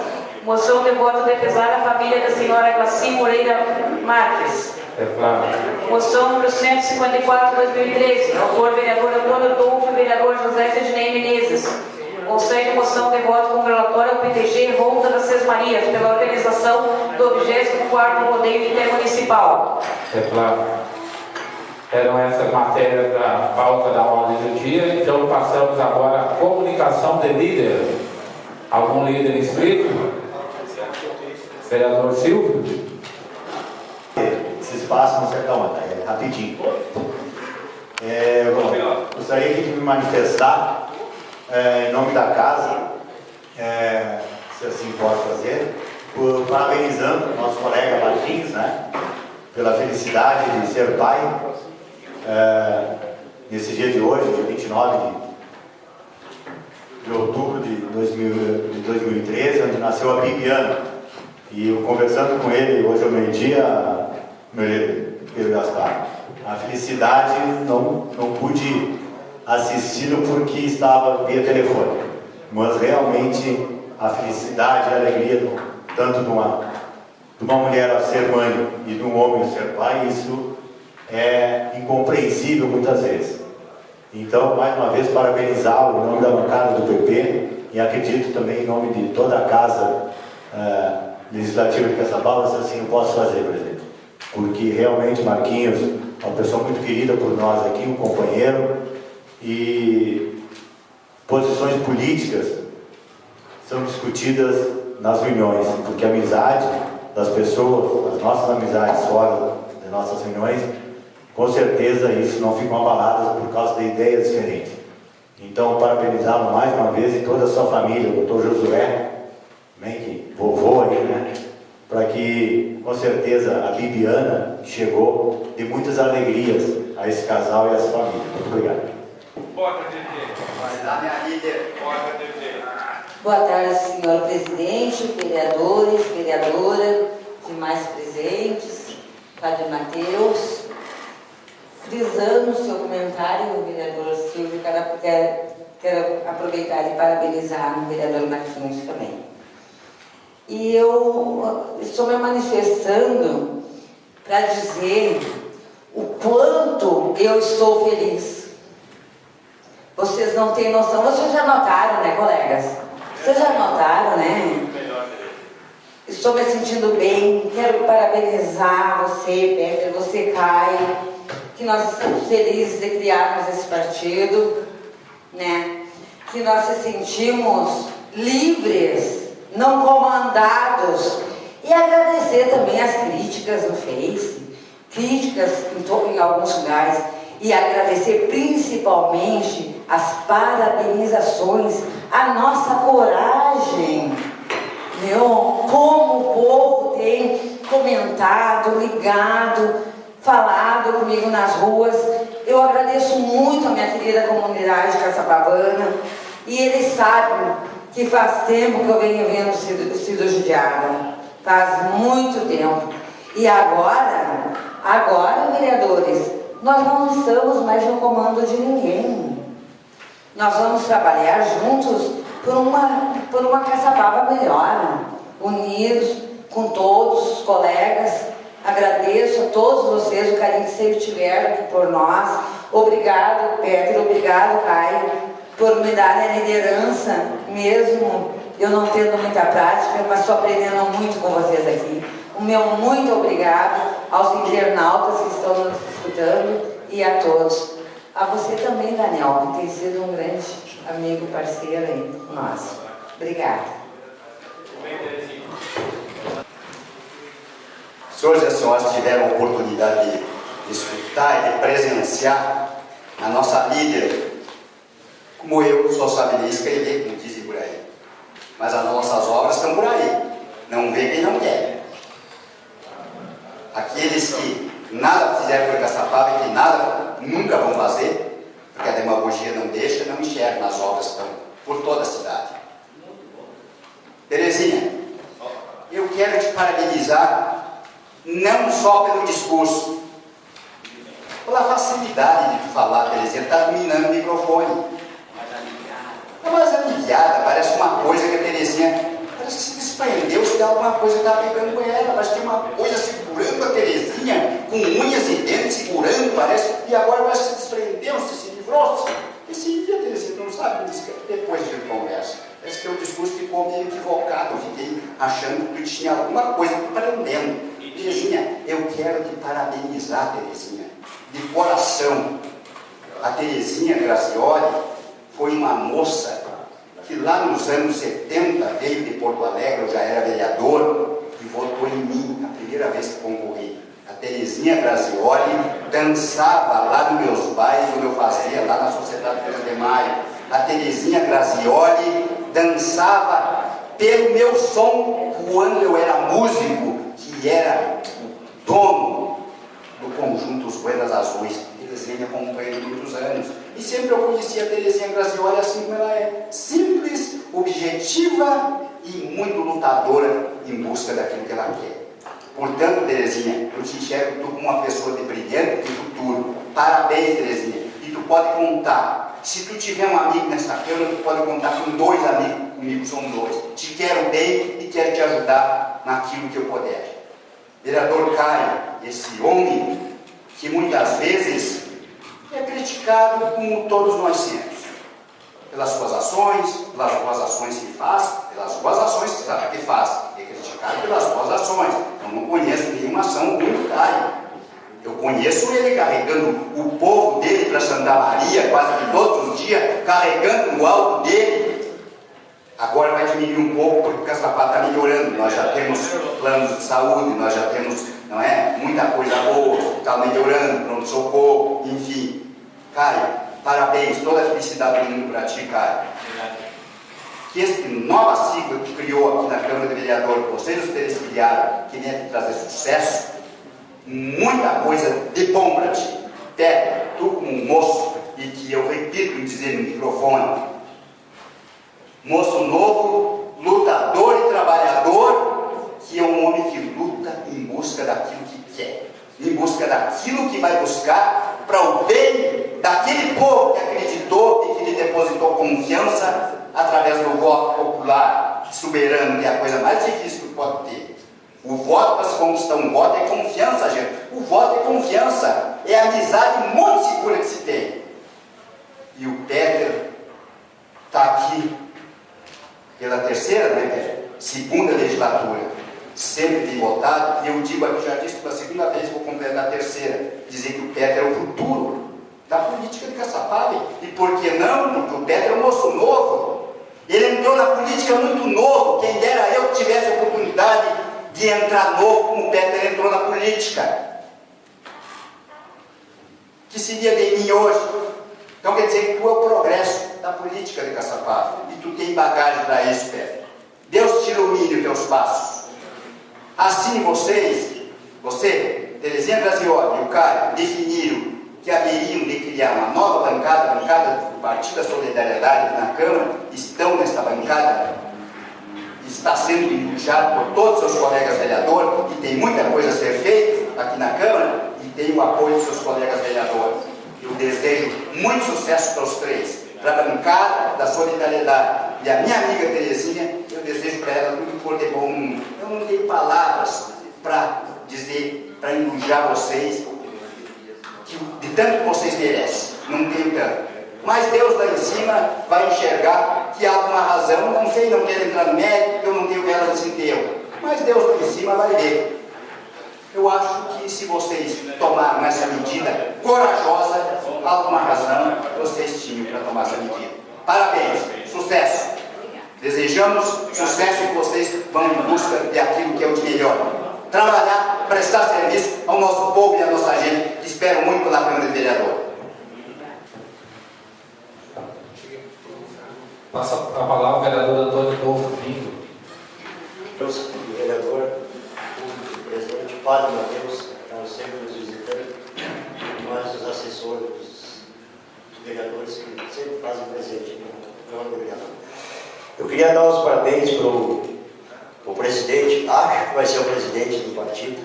Moção de voto de pesar à família da senhora Glaci Moreira Marques. Declaro. Moção número 154/2013, autor vereador Antônio Adolfo e vereador José Sidney Menezes. Concede moção de voto congratulatório ao PTG Ronda das Seis Marias pela organização do 24º Rodeio Intermunicipal. Declaro. Eram essas matérias da pauta da ordem do dia, então passamos agora à comunicação de líder. Algum líder inscrito? Vereador Silvio? Esse espaço não se acalma, tá? É rapidinho. Eu gostaria aqui de me manifestar em nome da casa, se assim pode fazer, parabenizando o nosso colega Martins, né, pela felicidade de ser pai, nesse dia de hoje, dia 29 de outubro de 2013, onde nasceu a Bibiana. E eu conversando com ele hoje ao meio-dia, Pedro Gaspar, a felicidade não pude assisti-lo porque estava via telefone, mas realmente a felicidade e a alegria tanto de uma mulher a ser mãe e de um homem a ser pai, isso é incompreensível muitas vezes. Então, mais uma vez, parabenizá-lo em nome da bancada do PP e acredito também em nome de toda a casa legislativa de Caçapava, se assim eu posso fazer, presidente, porque realmente Marquinhos é uma pessoa muito querida por nós aqui, um companheiro, e posições políticas são discutidas nas reuniões, porque a amizade das pessoas, as nossas amizades fora das nossas reuniões, com certeza isso não ficam abaladas por causa de ideias diferentes. Então, parabenizá-lo mais uma vez e toda a sua família, o doutor Josué, também que vovô aí, né? Para que, com certeza, a Bibiana chegou de muitas alegrias a esse casal e a essa família. Muito obrigado. Boa tarde, senhor presidente, vereadores, vereadora, demais presentes, Padre Mateus. Frisando o seu comentário, o vereador Silvio, quero aproveitar e parabenizar o vereador Marquinhos também. E eu estou me manifestando para dizer o quanto eu estou feliz. Vocês não têm noção, vocês já notaram, né, colegas? Vocês já notaram, né? Estou me sentindo bem, quero parabenizar você, Peter, você, Caio, que nós estamos felizes de criarmos esse partido, né? Que nós se sentimos livres, não comandados, e agradecer também as críticas no Face, críticas em alguns lugares, e agradecer principalmente as parabenizações, a nossa coragem, meu, abraçado, ligado, falado comigo nas ruas. Eu agradeço muito a minha querida comunidade caçapavana, e eles sabem que faz tempo que eu venho vendo o Cido judiado. Faz muito tempo. E agora, vereadores, nós não estamos mais no comando de ninguém. Nós vamos trabalhar juntos por uma Caçapava melhor, unidos com todos os colegas. Agradeço a todos vocês o carinho que sempre tiveram aqui por nós. Obrigado, Pedro, obrigado, Caio, por me darem a liderança, mesmo eu não tendo muita prática, mas estou aprendendo muito com vocês aqui. O meu muito obrigado aos internautas que estão nos escutando e a todos. A você também, Daniel, que tem sido um grande amigo, parceiro aí nosso. Obrigada. Os senhores e as senhoras tiveram a oportunidade de escutar e de presenciar a nossa líder. Como eu só saberia escrever, como dizem por aí. Mas as nossas obras estão por aí. Não vê quem não quer. Aqueles que nada fizeram por Caçapava e que nada nunca vão fazer, porque a demagogia não deixa, não enxergam as obras que estão por toda a cidade. Terezinha, eu quero te parabenizar, não só pelo discurso, pela facilidade de falar. Terezinha está dominando o microfone. É mais aliviada, parece uma coisa que a Terezinha, parece que se desprendeu-se de alguma coisa que estava pegando com ela, parece que tem uma coisa segurando a Terezinha, com unhas e dentes segurando, parece, e agora parece que se desprendeu-se, se livrou-se. Esse dia, Terezinha, não sabe, depois a gente conversa. Parece que o discurso ficou meio equivocado, eu fiquei achando que tu tinha alguma coisa aprendendo. Terezinha, eu quero te parabenizar, Terezinha, de coração. A Terezinha Grazioli foi uma moça que lá nos anos 70 veio de Porto Alegre, eu já era vereador, e votou em mim, a primeira vez que concorri. A Terezinha Grazioli dançava lá nos meus bailes, quando eu fazia lá na Sociedade 1 de Maio. A Terezinha Grazioli dançava pelo meu som quando eu era músico, que era o dono do conjunto Os Buenas Azuis. Terezinha me acompanha há muitos anos. E sempre eu conhecia a Terezinha Grazioli assim como ela é. Simples, objetiva e muito lutadora em busca daquilo que ela quer. Portanto, Terezinha, eu te enxergo tu como uma pessoa de brilhante futuro. Parabéns, Terezinha. E tu pode contar. Se tu tiver um amigo nessa câmara, tu pode contar com 2 amigos. Comigo são 2. Te quero bem e quero te ajudar naquilo que eu puder. Vereador Caio, esse homem que muitas vezes é criticado como todos nós somos, pelas suas ações, pelas boas ações que faz, pelas boas ações que faz, é criticado pelas boas ações. Eu não conheço nenhuma ação ruim do Caio. Eu conheço ele carregando o povo dele para Santa Maria, quase que todos os dias, carregando no alto dele. Agora vai diminuir um pouco, porque o Caçapava está melhorando. Nós já temos planos de saúde, nós já temos, não é, muita coisa boa, está melhorando, pronto-socorro, enfim. Caio, parabéns, toda a felicidade do mundo para ti, Caio. Que esta nova sigla que criou aqui na Câmara de Vereador, vocês os três criaram, que venha te trazer sucesso, muita coisa de bom para ti. Até tu como um moço, e que eu repito em dizer no microfone, moço novo, lutador e trabalhador, que é um homem que luta em busca daquilo que quer, em busca daquilo que vai buscar para o bem daquele povo que acreditou e que lhe depositou confiança através do voto popular soberano, que é a coisa mais difícil que pode ter. O voto, para se conquistar um voto, é confiança, gente. O voto é confiança, é a amizade muito segura que se tem. E o Peter está aqui pela terceira, segunda legislatura, sempre tem votado, e eu digo aqui, já disse pela segunda vez, vou completar a terceira, dizer que o Peter é o futuro da política de Caçapava. E por que não? Porque o Peter é um moço novo, ele entrou na política muito novo, quem dera eu que tivesse a oportunidade de entrar novo como o Peter entrou na política. Que seria de mim hoje? Então quer dizer que tu é o progresso da política de Caçapava, e tu tem bagagem para isso, Peter. Deus te ilumine os teus passos. Assim vocês Você, Terezinha Grazioli e o Caio definiram que haveriam de criar uma nova bancada, a bancada do Partido da Solidariedade aqui na Câmara, estão nesta bancada, está sendo elogiado por todos os seus colegas vereadores, e tem muita coisa a ser feita aqui na Câmara, e tem o apoio dos seus colegas vereadores. Eu desejo muito sucesso para os três, para a bancada da Solidariedade. E a minha amiga Terezinha, eu desejo para ela muito poder bom. Eu não tenho palavras para dizer, para elogiar vocês, de tanto que vocês merecem, não tenho tanto. Mas Deus lá em cima vai enxergar que há uma razão, não sei, não quero entrar no mérito, eu não tenho vela de enterro, mas Deus lá em cima vai ver. Eu acho que se vocês tomaram essa medida corajosa, há alguma razão, vocês tinham para tomar essa medida. Parabéns, sucesso! Desejamos sucesso e que vocês vão em busca de aquilo que é o de melhor. Trabalhar, prestar serviço ao nosso povo e à nossa gente, que espero muito na Câmara de Vereadores. Passa a palavra ao vereador Antônio Adolfo Pinto. Vereador, o presidente Padre Mateus, estão sempre nos visitando, mas os assessores, os vereadores que sempre fazem presente no Câmara de Vereador. Eu queria dar os parabéns para o presidente, acho que vai ser o presidente do partido,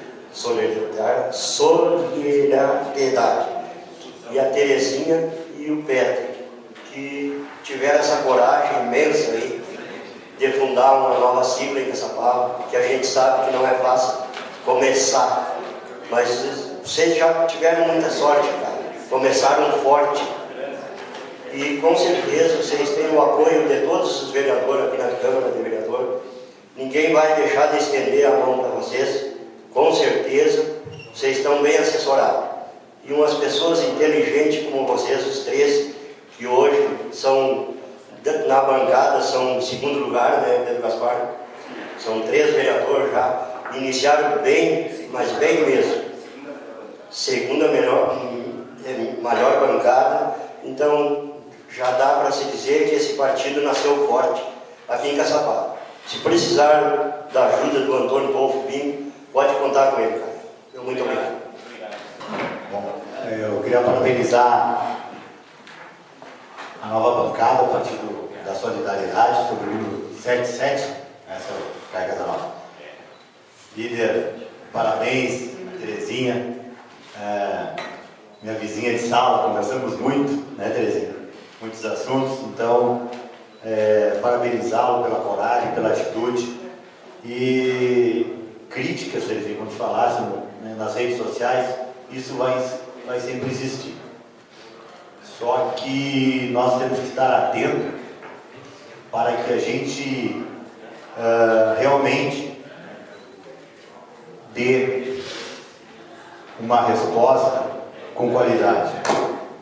Solidariedade, e a Terezinha e o Pedro, que tiveram essa coragem imensa aí de fundar uma nova sigla em Caçapava, que a gente sabe que não é fácil começar, mas vocês já tiveram muita sorte, cara. Começaram forte e com certeza vocês têm o apoio de todos os vereadores aqui na Câmara de Vereadores. Ninguém vai deixar de estender a mão para vocês, com certeza vocês estão bem assessorados. E umas pessoas inteligentes como vocês, os três, que hoje são na bancada, são em segundo lugar, né, Pedro Gaspar? São 3 vereadores já, iniciaram bem, mas bem mesmo. Segunda maior bancada, então já dá para se dizer que esse partido nasceu forte aqui em Caçapava. Se precisar da ajuda do Antônio Adolfo Pinto, pode contar com ele, cara. Muito obrigado. Bom, eu queria parabenizar a nova bancada, o Partido da Solidariedade, sobre o número 77, essa carga da nova. Líder, parabéns, Terezinha, minha vizinha de sala, conversamos muito, né, Terezinha? Muitos assuntos, então, parabenizá-lo pela coragem, pela atitude e críticas, Terezinha, quando falasse, né, nas redes sociais, isso vai sempre existir. Só que nós temos que estar atentos para que a gente realmente dê uma resposta com qualidade.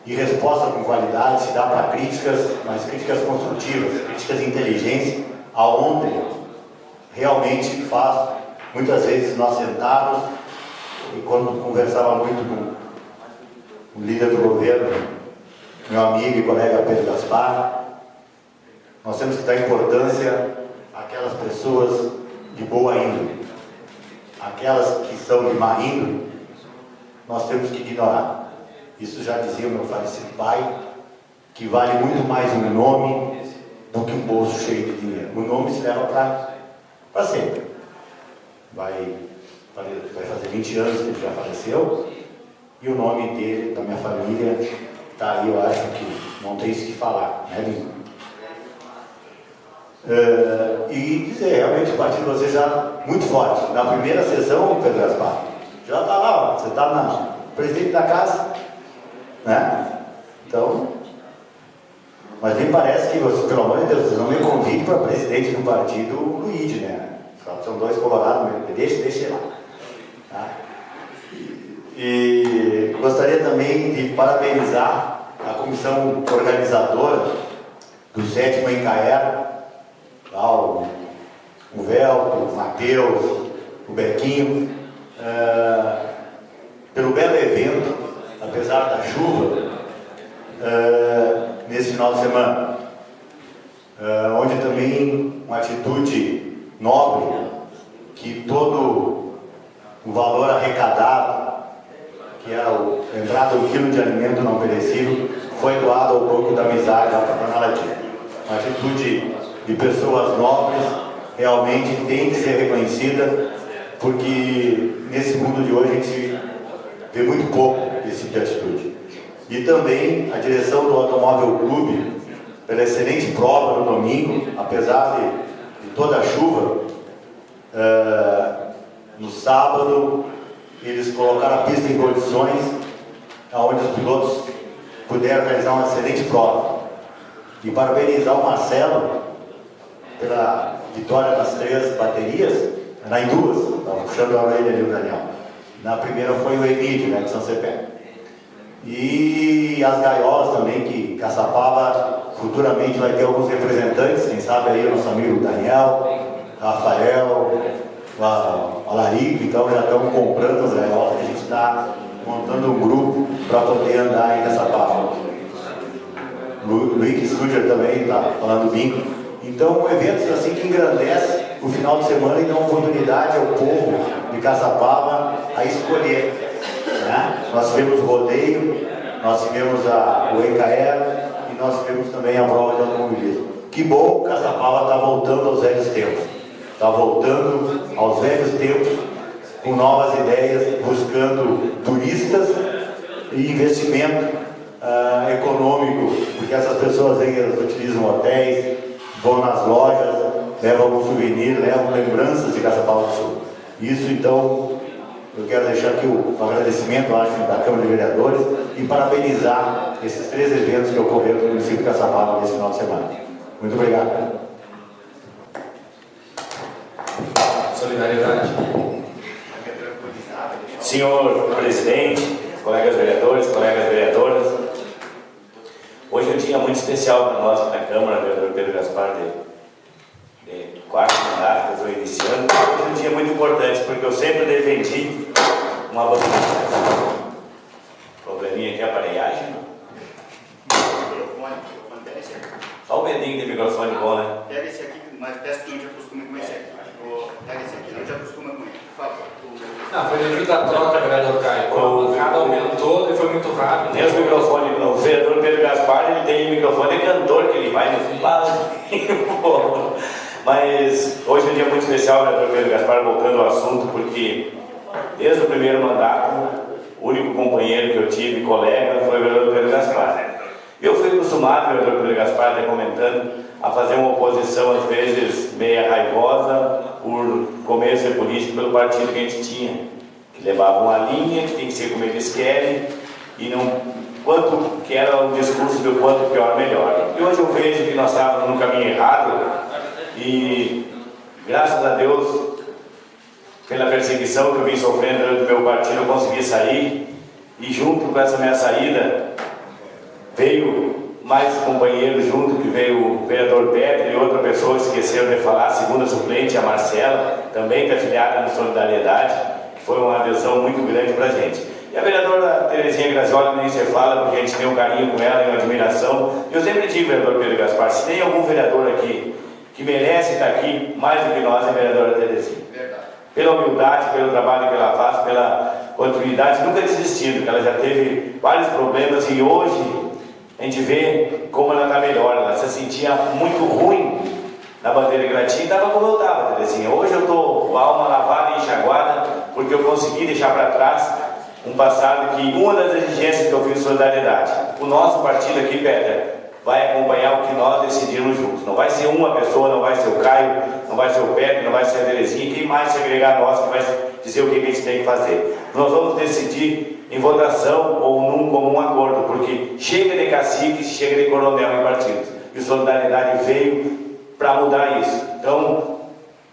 E resposta com qualidade se dá para críticas, mas críticas construtivas, críticas inteligentes, aonde realmente faz, muitas vezes nós sentamos, e quando conversava muito com o líder do governo, meu amigo e colega Pedro Gaspar, nós temos que dar importância àquelas pessoas de boa índole. Aquelas que são de má índole, nós temos que ignorar. Isso já dizia o meu falecido pai, que vale muito mais um nome do que um bolso cheio de dinheiro. O nome se leva para sempre. Vai fazer 20 anos que ele já faleceu, e o nome dele, da minha família, está aí, eu acho que não tem isso que falar, né, Linho? E dizer, realmente, o partido de vocês já muito forte. Na primeira sessão, Pedro Gaspar, já está lá, ó, você está na presidente da casa, né? Então, mas me parece que você, pelo amor de Deus, vocês não me convidem para presidente do partido Luigi, né? São 2 colorados, deixa lá. Tá? E gostaria também de parabenizar a comissão organizadora do 7º Encaera, o Velco, o Mateus, o Bequinho, pelo belo evento, apesar da chuva, nesse final de semana, onde também uma atitude nobre que todo o valor arrecadado, que era a entrada do quilo de alimento não perecível, foi doado ao Banco da Amizade, à Patronalatina. Uma atitude de pessoas nobres realmente tem que ser reconhecida, porque nesse mundo de hoje a gente vê muito pouco desse tipo de atitude. E também a direção do Automóvel Clube, pela excelente prova no domingo, apesar de toda a chuva, no sábado eles colocaram a pista em condições onde os pilotos puderam realizar uma excelente prova. E parabenizar o Marcelo pela vitória das 3 baterias, em duas, estava puxando a orelha ali o Daniel. Na primeira foi o Emílio, né, de São Cepé. E as gaiolas também, que Caçapava futuramente vai ter alguns representantes, quem sabe aí o nosso amigo Daniel, Rafael, a Larico, então já estamos comprando as gaiolas, a gente está montando um grupo para poder andar em Caçapava. O Luiz Studer também está falando bingo. Então, eventos assim que engrandecem o final de semana e dão oportunidade ao povo de Caçapava a escolher. Né? Nós tivemos o rodeio, nós tivemos o EKR e nós tivemos também a prova de automobilismo. Que bom que Caçapava está voltando aos velhos tempos. Está voltando aos velhos tempos com novas ideias, buscando turistas e investimento econômico, porque essas pessoas vêm, elas utilizam hotéis, vão nas lojas, levam algum souvenir, levam lembranças de Caçapava do Sul. Isso, então, eu quero deixar aqui o agradecimento, acho, da Câmara de Vereadores e parabenizar esses 3 eventos que ocorreram no município de Caçapava nesse final de semana. Muito obrigado. Solidariedade. Senhor presidente, colegas vereadores, colegas vereadoras, hoje é um dia muito especial para nós aqui na Câmara, vereador Pedro Gaspar, de 4º mandato que eu estou iniciando. Hoje é um dia muito importante, porque eu sempre defendi uma probleminha aqui, a aparelhagem. Só o medinho de microfone bom, né? Pega esse aqui, mas peço que não te acostume com esse aqui. Pega esse aqui, não te acostuma com ele, por favor. Não, foi devido à troca, vereador Caio. A bancada aumentou e foi muito rápido. Nem os microfones, o vereador Pedro Gaspar, ele tem microfone, é cantor que ele vai no lado. Mas hoje é um dia muito especial, vereador Pedro Gaspar, voltando ao assunto, porque desde o primeiro mandato, o único companheiro que eu tive, colega, foi o vereador Pedro Gaspar. Eu fui acostumado, vereador Pedro Gaspar, até comentando, a fazer uma oposição, às vezes, meia raivosa, por começo político, pelo partido que a gente tinha, que levava uma linha, que tem que ser como eles querem, e não quanto que era o discurso do quanto pior, melhor. E hoje eu vejo que nós estávamos no caminho errado, e graças a Deus, pela perseguição que eu vim sofrendo dentro do meu partido, eu consegui sair, e junto com essa minha saída, veio mais companheiros junto, que veio o vereador Petro e outra pessoa que esqueceram de falar, a segunda suplente, a Marcela, também que é afiliada no Solidariedade, que foi uma adesão muito grande para a gente. E a vereadora Terezinha Graziola nem se fala, porque a gente tem um carinho com ela e uma admiração. Eu sempre digo, vereador Pedro Gaspar, se tem algum vereador aqui que merece estar aqui, mais do que nós, é a vereadora Terezinha. Pela humildade, pelo trabalho que ela faz, pela continuidade, nunca desistindo, que ela já teve vários problemas e hoje a gente vê como ela está melhor. Ela se sentia muito ruim na bandeira Gratinha, estava como eu estava, Terezinha. Hoje eu estou com a alma lavada e enxaguada, porque eu consegui deixar para trás um passado que uma das exigências que eu fiz em Solidariedade, o nosso partido aqui, Peter, vai acompanhar o que nós decidimos juntos. Não vai ser uma pessoa, não vai ser o Caio, não vai ser o Peter, não vai ser a Terezinha, quem mais se agregar a nós que vai dizer o que a gente tem que fazer. Nós vamos decidir em votação ou num comum acordo, porque chega de cacique, chega de coronel em partidos. E o Solidariedade veio para mudar isso. Então,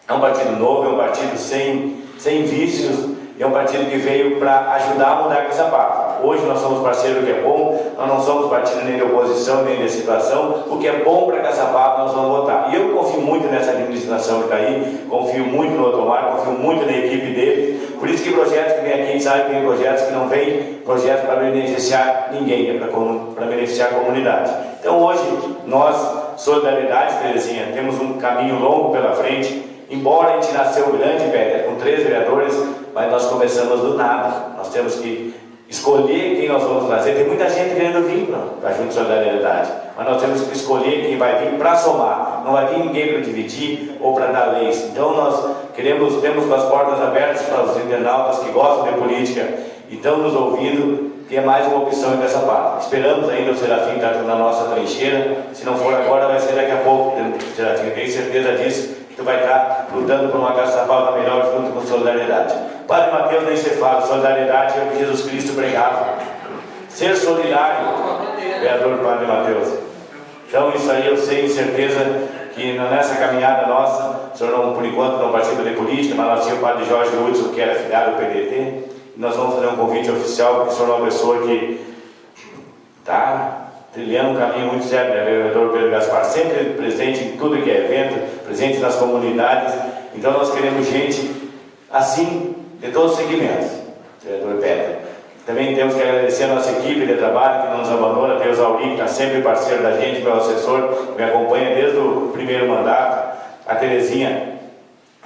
é um partido novo, é um partido sem vícios, é um partido que veio para ajudar a mudar essa parte. Hoje nós somos parceiros, o que é bom, nós não somos partido nem de oposição, nem de situação, o que é bom para Caçapava nós vamos votar. E eu confio muito nessa administração que está aí, confio muito no Otomar, confio muito na equipe dele, por isso que projetos que vêm aqui, a gente sabe que tem projetos que não vêm, projetos para beneficiar ninguém, é para beneficiar a comunidade. Então hoje, nós, Solidariedade, Terezinha, temos um caminho longo pela frente, embora a gente nasceu grande, Peter, com 3 vereadores, mas nós começamos do nada. Nós temos que escolher quem nós vamos trazer. Tem muita gente querendo vir para a Junta de Solidariedade, mas nós temos que escolher quem vai vir para somar. Não vai vir ninguém para dividir ou para dar leis. Então nós temos as portas abertas para os internautas que gostam de política e estão nos ouvindo, que é mais uma opção em Caçapava. Esperamos ainda o Serafim estar na nossa trincheira. Se não for agora, vai ser daqui a pouco. Serafim, tenho certeza disso, que tu vai estar lutando por uma Caçapava melhor junto com Solidariedade. Padre Mateus nem se fala, solidariedade é o que Jesus Cristo pregava. Ser solidário, vereador Padre Mateus. Então isso aí eu sei, certeza que nessa caminhada nossa, o senhor não, por enquanto não participa de política, mas nós tínhamos o Padre Jorge Hudson, que era filiado do PDT, e nós vamos fazer um convite oficial, porque o senhor é uma pessoa que está trilhando um caminho muito sério, né, vereador Pedro Gaspar, sempre presente em tudo que é evento, presente nas comunidades. Então nós queremos gente assim, de todos os segmentos, vereador Pedro. Também temos que agradecer a nossa equipe de trabalho, que não nos abandona, tem o Zauri, que está sempre parceiro da gente, meu assessor, que me acompanha desde o primeiro mandato, a Terezinha,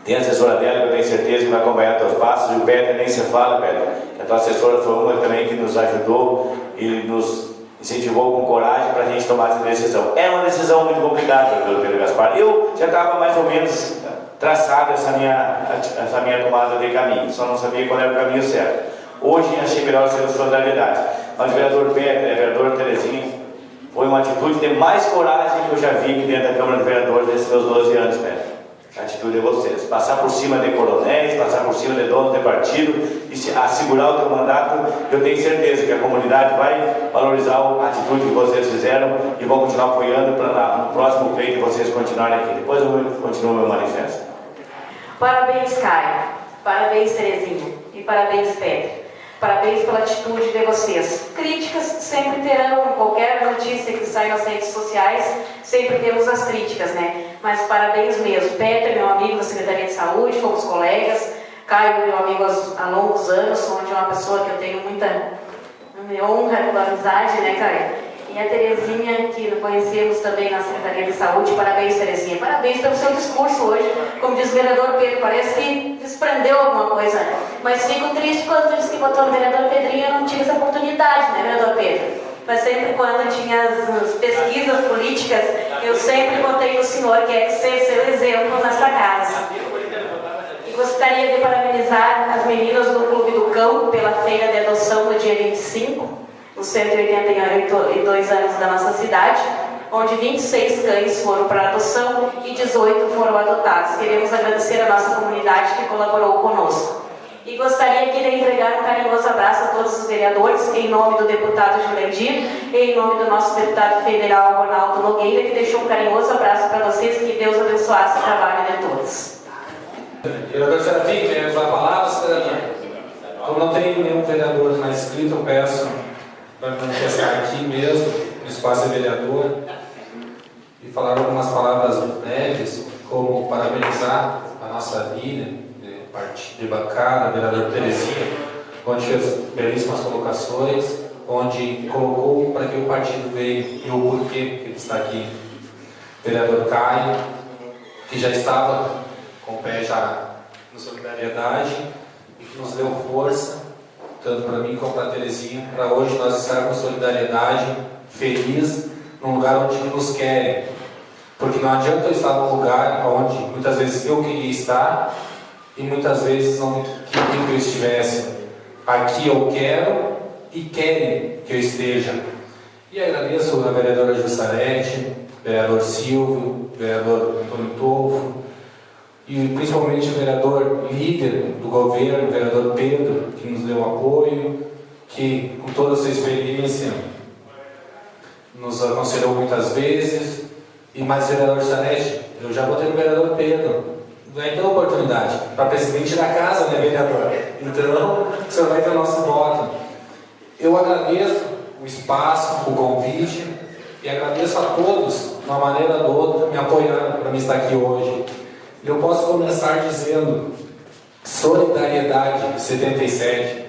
tem a assessora dela, que eu tenho certeza que vai acompanhar teus passos, e o Pedro nem se fala, Pedro, que a tua assessora foi uma também que nos ajudou e nos incentivou com coragem para a gente tomar essa decisão. É uma decisão muito complicada, vereador Pedro Gaspar. Eu já estava mais ou menos traçada essa minha tomada de caminho, só não sabia qual era o caminho certo. Hoje achei melhor ser solidariedade, mas o vereador Pedro e a vereadora Terezinha foi uma atitude de mais coragem que eu já vi aqui dentro da Câmara de Vereadores nesses meus 12 anos, Pedro. A atitude de vocês, passar por cima de coronéis, passar por cima de donos de partido e assegurar o teu mandato. Eu tenho certeza que a comunidade vai valorizar a atitude que vocês fizeram e vão continuar apoiando para no próximo pleito vocês continuarem aqui. Depois eu continuo meu manifesto. Parabéns, Caio. Parabéns, Terezinha. E parabéns, Pedro. Parabéns pela atitude de vocês. Críticas sempre terão, qualquer notícia que sai nas redes sociais, sempre temos as críticas, né? Mas parabéns mesmo. Pedro, meu amigo da Secretaria de Saúde, fomos colegas. Caio, meu amigo há longos anos, onde é uma pessoa que eu tenho muita honra pela amizade, né, Caio? E a Terezinha, que conhecemos também na Secretaria de Saúde. Parabéns, Terezinha. Parabéns pelo seu discurso hoje. Como diz o vereador Pedro, parece que desprendeu alguma coisa. Mas fico triste quando disse que votou no vereador Pedrinho, eu não tive essa oportunidade, né, vereador Pedro? Mas sempre quando tinha as pesquisas políticas, eu sempre votei no senhor, que é que ser seu exemplo nesta casa. E gostaria de parabenizar as meninas do Clube do Cão pela feira de adoção do dia 25, os 182 anos da nossa cidade, onde 26 cães foram para adoção e 18 foram adotados. Queremos agradecer a nossa comunidade que colaborou conosco. E gostaria aqui de entregar um carinhoso abraço a todos os vereadores, em nome do deputado Jurandir e em nome do nosso deputado federal Ronaldo Nogueira, que deixou um carinhoso abraço para vocês, que Deus abençoasse o trabalho de todos. Vereador Serafim, quer usar a palavra, cidadão? Como não tem nenhum vereador mais inscrito, eu peço para manifestar aqui mesmo, no espaço de vereador, e falar algumas palavras breves, como parabenizar a nossa líder de bancada, vereador Terezinha, onde fez belíssimas colocações, onde colocou para que o partido veio e o porquê que ele está aqui. Vereador Caio, que já estava com o pé já na solidariedade e que nos deu força, tanto para mim como para a Terezinha, para hoje nós estarmos com solidariedade, feliz, num lugar onde nos querem. Porque não adianta eu estar num lugar onde muitas vezes eu queria estar e muitas vezes não queriam que eu estivesse. Aqui eu quero e querem que eu esteja. E agradeço a vereadora Jussarete, vereador Silvio, vereador Antônio Tolfo, e principalmente o vereador líder do governo, o vereador Pedro, que nos deu apoio, que com toda a sua experiência nos aconselhou muitas vezes. E mais vereador Janete, eu já votei no vereador Pedro, vai ter oportunidade para presidente da casa, né, vereador? Então, o senhor vai ter o nosso voto. Eu agradeço o espaço, o convite, e agradeço a todos, de uma maneira ou de outra, me apoiando para me estar aqui hoje. Eu posso começar dizendo Solidariedade 77.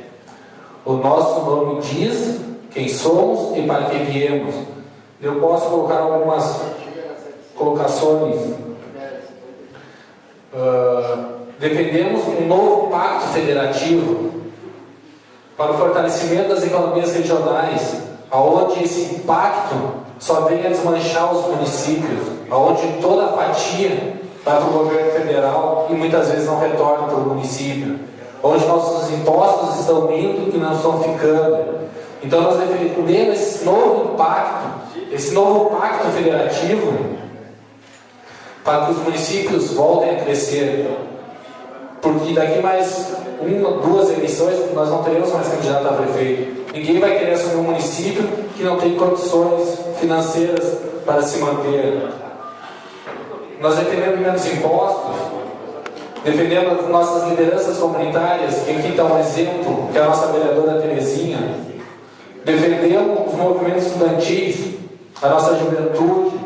O nosso nome diz quem somos e para que viemos. Eu posso colocar algumas colocações defendemos um novo pacto federativo para o fortalecimento das economias regionais, aonde esse pacto só venha desmanchar os municípios, aonde toda a fatia vai para o governo federal e muitas vezes não retorna para o município, onde nossos impostos estão indo e não estão ficando. Então nós defendemos esse novo pacto federativo para que os municípios voltem a crescer, porque daqui mais 1 ou 2 eleições nós não teremos mais candidato a prefeito. Ninguém vai querer assumir um município que não tem condições financeiras para se manter. Nós defendemos menos impostos, defendemos nossas lideranças comunitárias, que aqui está um exemplo, que é a nossa vereadora Terezinha. Defendemos os movimentos estudantis, a nossa juventude.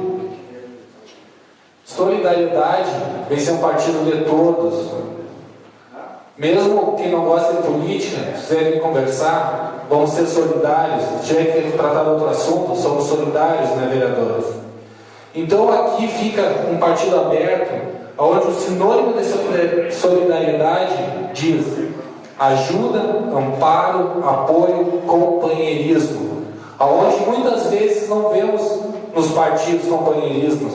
Solidariedade vem ser um partido de todos. Mesmo quem não gosta de política, se quiserem conversar, vamos ser solidários. Se tiver que tratar de outro assunto, somos solidários, né, vereadores? Então aqui fica um partido aberto, onde o sinônimo de solidariedade diz ajuda, amparo, apoio, companheirismo. Aonde muitas vezes não vemos nos partidos companheirismos.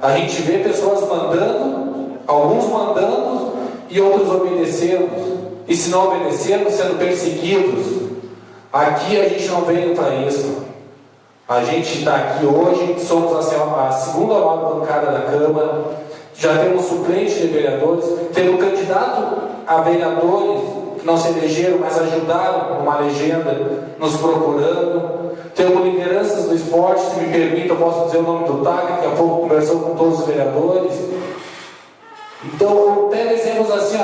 A gente vê pessoas mandando, alguns mandando e outros obedecendo. E se não obedecendo, sendo perseguidos. Aqui a gente não veio para isso. A gente está aqui hoje, somos a segunda maior bancada da Câmara, já temos suplente de vereadores, temos candidato a vereadores que não se elegeram, mas ajudaram numa legenda, nos procurando. Temos lideranças do esporte, se me permite, eu posso dizer o nome do TAG, daqui a pouco conversou com todos os vereadores. Então, até dizemos assim,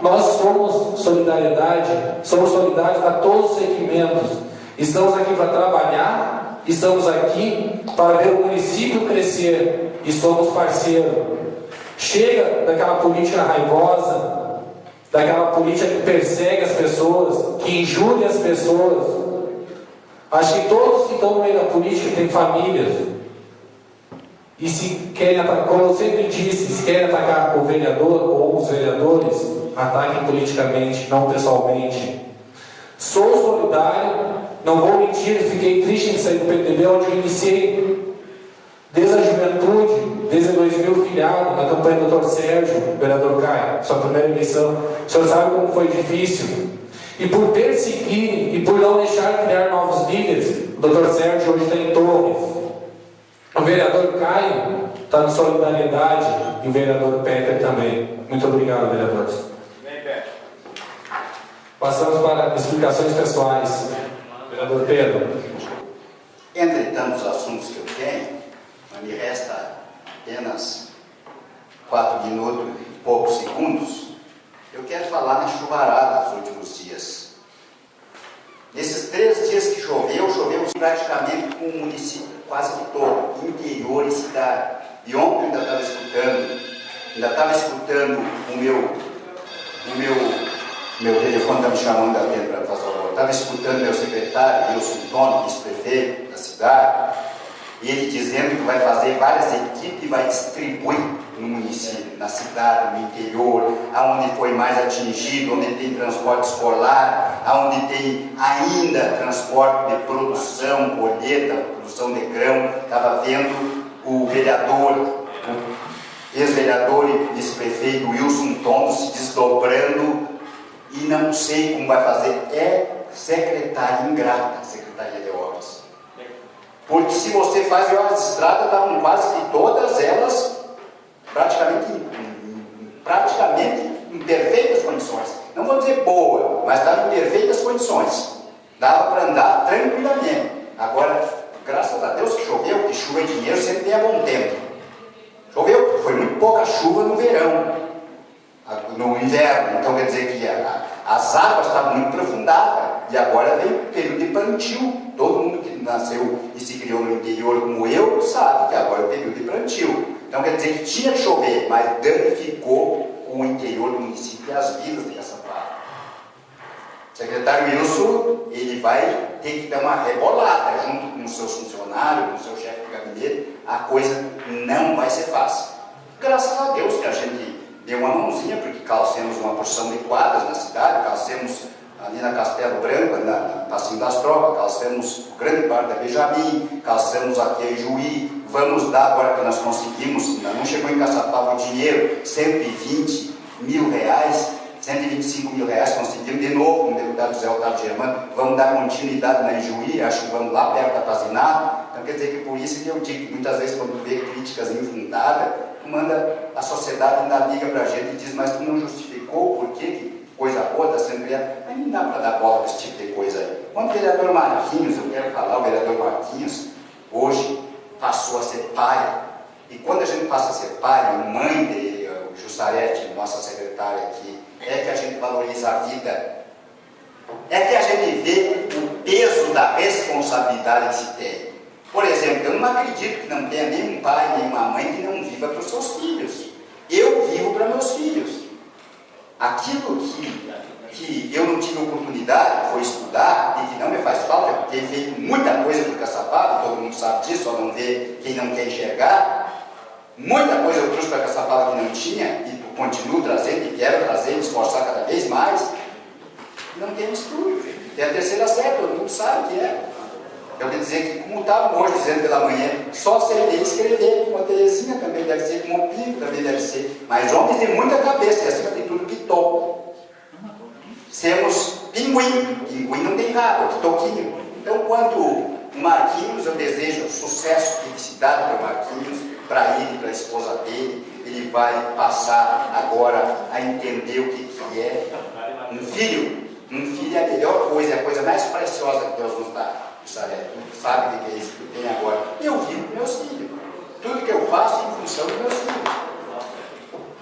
nós somos solidariedade, somos solidários a todos os segmentos. Estamos aqui para trabalhar, estamos aqui para ver o município crescer e somos parceiros. Chega daquela política raivosa, daquela política que persegue as pessoas, que injúria as pessoas. Acho que todos que estão no meio da política têm famílias. E se querem atacar, como eu sempre disse, se querem atacar o vereador ou os vereadores, ataquem politicamente, não pessoalmente. Sou solidário, não vou mentir, fiquei triste em sair do PTB, onde eu iniciei desde a juventude, desde 2000 filiado, na campanha do Dr. Sérgio, vereador Caio, sua primeira eleição. O senhor sabe como foi difícil. E por perseguir e por não deixar criar novos líderes, o Dr. Sérgio hoje está em Torres. O vereador Caio está na solidariedade e o vereador Peter também. Muito obrigado, vereadores. Passamos para explicações pessoais. Vereador Pedro. Entre tantos assuntos que eu tenho, me resta apenas 4 minutos e poucos segundos. Eu quero falar na chuvarada dos últimos dias. Nesses 3 dias que choveu praticamente com o município quase que todo, interior e cidade. E ontem ainda estava escutando o meu telefone está me chamando até para fazer o favor. Estava escutando meu secretário, Wilson Tony, vice-prefeito da cidade, e ele dizendo que vai fazer várias equipes e vai distribuir no município, na cidade, no interior, aonde foi mais atingido, onde tem transporte escolar, aonde tem ainda transporte de produção, colheita, produção de grão. Estava vendo o vereador, o ex-vereador e vice-prefeito Wilson Tondo se desdobrando e não sei como vai fazer. É secretária ingrata, Secretaria de Obras. Porque se você faz as estradas, estavam quase que todas elas praticamente em perfeitas condições. Não vou dizer boa, mas estavam em perfeitas condições. Dava para andar tranquilamente. Agora, graças a Deus que choveu, porque chuva e dinheiro sempre tem a bom tempo. Choveu, foi muito pouca chuva no verão, no inverno. Então quer dizer que as águas estavam muito profundadas. E agora vem o período de plantio. Todo mundo que nasceu e se criou no interior como eu sabe que agora é o período de plantio. Então quer dizer que tinha que chover, mas danificou o interior do município e as vilas de Caçapava. O secretário Wilson, ele vai ter que dar uma rebolada junto com os seus funcionários, com o seu chefe de gabinete. A coisa não vai ser fácil. Graças a Deus que a gente dê uma mãozinha, porque calcemos uma porção de quadras na cidade, calcemos ali na Castelo Branco, na Passinho das Tropas, calcemos grande parte da Benjamin, calcemos aqui em Juí, vamos dar, agora que nós conseguimos, ainda não chegou em Caçapava o dinheiro, 120 mil reais, 125 mil reais, conseguimos de novo com o deputado José Otávio Germano, vamos dar continuidade na Ijuí, acho que vamos lá perto da Pazinada. Então quer dizer que por isso que eu digo que muitas vezes quando vê críticas infundadas, a sociedade ainda liga para a gente e diz, mas tu não justificou por que coisa boa está sendo criada, mas não dá para dar bola para esse tipo de coisa aí. Quando o vereador Marquinhos, eu quero falar, o vereador Marquinhos, hoje passou a ser pai, e quando a gente passa a ser pai, mãe de Jussarete, nossa secretária aqui, é que a gente valoriza a vida, é que a gente vê o peso da responsabilidade que se tem. Por exemplo, eu não acredito que não tenha nenhum pai, nenhuma mãe que não viva para os seus filhos. Eu vivo para meus filhos. Aquilo que eu não tive oportunidade, foi estudar, e que não me faz falta, eu tenho feito muita coisa por Caçapava, todo mundo sabe disso, só não vê quem não quer enxergar. Muita coisa eu trouxe para Caçapava que não tinha, e continuo trazendo, e quero trazer, me esforçar cada vez mais. Não tem estudo, tem a terceira série, todo mundo sabe o que é. Eu quero dizer que, como estava hoje dizendo pela manhã, só sei escrever, como a Terezinha também deve ser, como o Pinto também deve ser, mas homens de muita cabeça, e acima de tudo, pitó. Sermos pinguim, pinguim não tem rabo, pitoquinho. Então, quanto o Marquinhos, eu desejo sucesso, felicidade para o Marquinhos, para ele, para a esposa dele. Ele vai passar agora a entender o que é um filho. Um filho é a melhor coisa, é a coisa mais preciosa que Deus nos dá. Sabe o que é isso que eu tenho agora? Eu vivo com meus filhos. Tudo que eu faço em função dos meus filhos.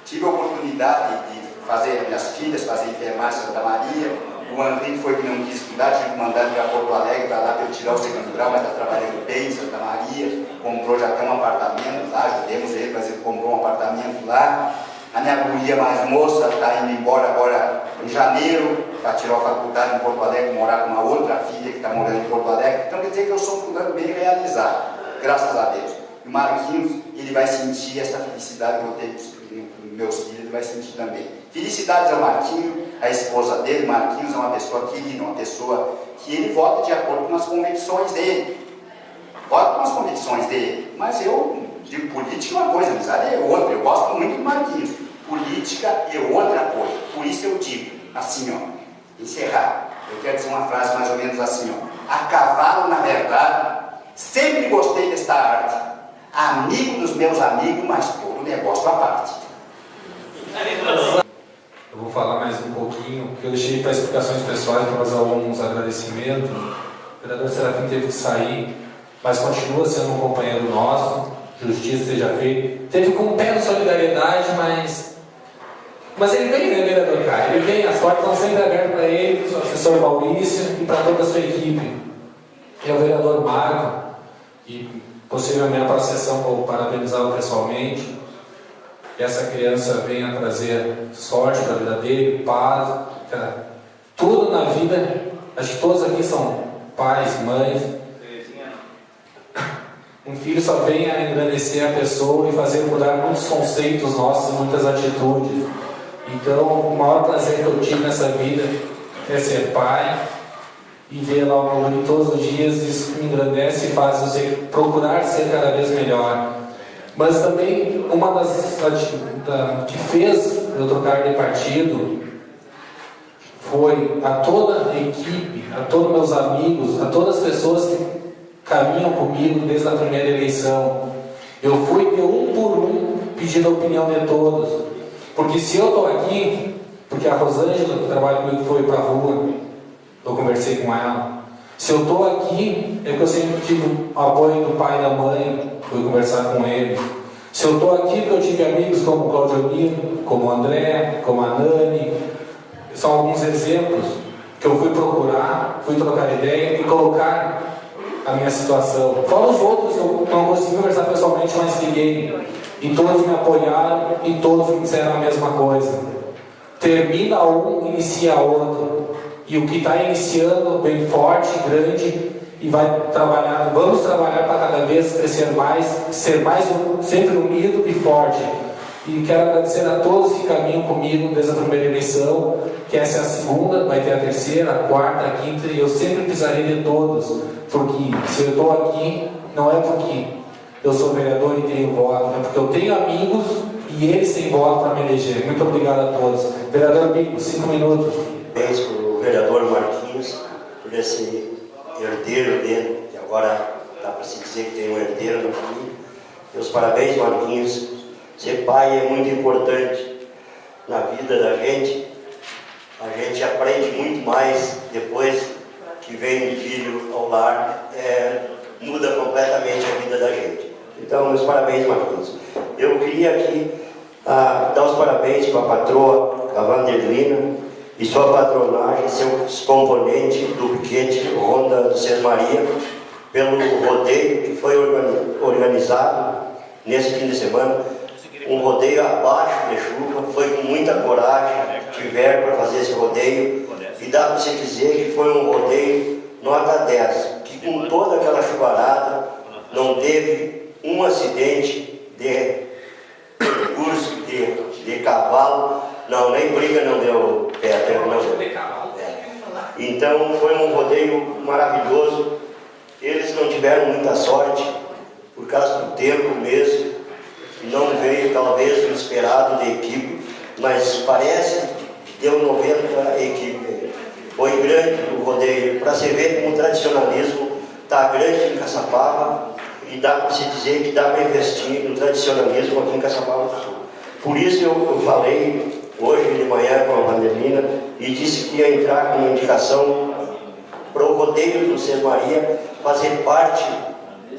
Tive a oportunidade de fazer minhas filhas, fazer enfermagem em Santa Maria. O André foi que não quis estudar, tive que mandar para Porto Alegre, para lá para eu tirar o segundo grau, mas está trabalhando bem em Santa Maria. Comprou já até um apartamento lá, ajudemos ele, mas ele comprou um apartamento lá. A minha guria mais moça está indo embora agora em janeiro, para tirar a faculdade em Porto Alegre, morar com uma outra filha que está morando em Porto Alegre. Então quer dizer que eu sou um fulano bem realizado, graças a Deus. E o Marquinhos, ele vai sentir essa felicidade que eu tenho com meus filhos, ele vai sentir também. Felicidades ao Marquinhos, a esposa dele. Marquinhos é uma pessoa querida, uma pessoa que ele vota de acordo com as convicções dele. Vota com as convicções dele, mas eu digo política é uma coisa, amizade é outra. Eu gosto muito do Marquinhos. Política é outra coisa. Por isso eu digo, assim, ó, encerrar. Eu quero dizer uma frase mais ou menos assim, ó. A cavalo, na verdade, sempre gostei desta arte. Amigo dos meus amigos, mas todo negócio à parte. Eu vou falar mais um pouquinho, porque eu deixei para explicações pessoais, para fazer alguns agradecimentos. O vereador Serafim teve que sair, mas continua sendo um companheiro nosso. Justiça seja feita. Teve com um pé de solidariedade, mas ele vem, né, vereador Caio? Ele vem, as portas estão sempre abertas para ele, para o assessor Maurício e para toda a sua equipe. E ao vereador Marco, e possivelmente para a sessão vou parabenizá-lo pessoalmente. Que essa criança venha trazer sorte para a vida dele, paz, tudo na vida. Acho que todos aqui são pais, mães. Um filho só vem a engrandecer a pessoa e fazer mudar muitos conceitos nossos, muitas atitudes. Então, o maior prazer que eu tive nessa vida é ser pai e ver lá o meu guri todos os dias. Isso me engrandece e faz você procurar ser cada vez melhor. Mas também, uma das que fez eu trocar de partido foi a toda a equipe, a todos meus amigos, a todas as pessoas que caminham comigo desde a primeira eleição. Eu fui de um por um pedindo a opinião de todos. Porque se eu estou aqui, porque a Rosângela, que trabalha comigo, foi para a rua, eu conversei com ela. Se eu estou aqui, é porque eu sempre tive o apoio do pai e da mãe, fui conversar com eles. Se eu estou aqui, porque eu tive amigos como o Claudio Nino, como o André, como a Nani. São alguns exemplos que eu fui procurar, fui trocar ideia e colocar a minha situação. Fora os outros, eu não consegui conversar pessoalmente, mas liguei. E todos me apoiaram e todos me disseram a mesma coisa. Termina um, inicia outro. E o que está iniciando bem forte, grande, e vai trabalhar, vamos trabalhar para cada vez crescer mais, ser mais sempre unido e forte. E quero agradecer a todos que caminham comigo desde a primeira eleição, que essa é a segunda, vai ter a terceira, a quarta, a quinta, e eu sempre precisarei de todos, porque se eu estou aqui, não é porque eu sou vereador e tenho voto, é porque eu tenho amigos e eles têm voto para me eleger. Muito obrigado a todos. Vereador Bico, 5 minutos. Parabéns para o vereador Marquinhos, por esse herdeiro dele, que agora dá para se dizer que tem um herdeiro na família. Meus parabéns, Marquinhos. Ser pai é muito importante na vida da gente. A gente aprende muito mais depois que vem um filho ao lar, muda completamente a vida da gente. Então, meus parabéns, Marquinhos. Eu queria aqui dar os parabéns para a patroa, a Vanderlina, e sua patronagem, seus componentes do piquete Ronda do Sesmaria, pelo rodeio que foi organizado nesse fim de semana. Um rodeio abaixo de chuva, foi com muita coragem, tiveram para fazer esse rodeio, e dá para se dizer que foi um rodeio nota 10, que com toda aquela chuvarada não teve um acidente de percurso de cavalo, não, nem briga não deu, Peter, não deu. Então foi um rodeio maravilhoso. Eles não tiveram muita sorte por causa do tempo mesmo, não veio talvez o esperado da equipe, mas parece que deu 90 equipes. Foi grande o rodeio, para se ver como o tradicionalismo está grande em Caçapava, e dá para se dizer que dá para investir no tradicionalismo aqui em Caçapava do Sul. Por isso eu falei hoje de manhã com a Vanderlina e disse que ia entrar com uma indicação para o rodeio do Sesmaria fazer parte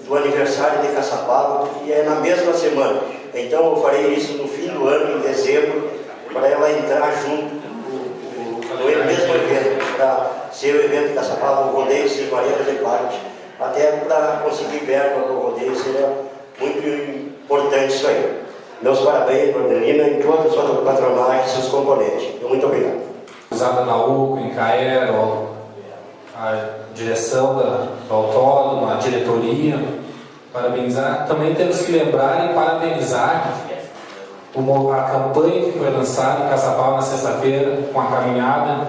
do aniversário de Caçapava, que é na mesma semana. Então eu farei isso no fim do ano, em dezembro, para ela entrar junto no mesmo evento, para ser o evento de Caçapava, o rodeio do Sesmaria fazer parte. Até para conseguir verba para o rodeio, seria muito importante isso aí. Meus parabéns, Vanderlina, e toda a sua patronagem e seus componentes. Muito obrigado. Usada na UCO, em Caero, a direção do autódromo, a diretoria, parabenizar. Também temos que lembrar e parabenizar a campanha que foi lançada em Caçapava na sexta-feira, com a caminhada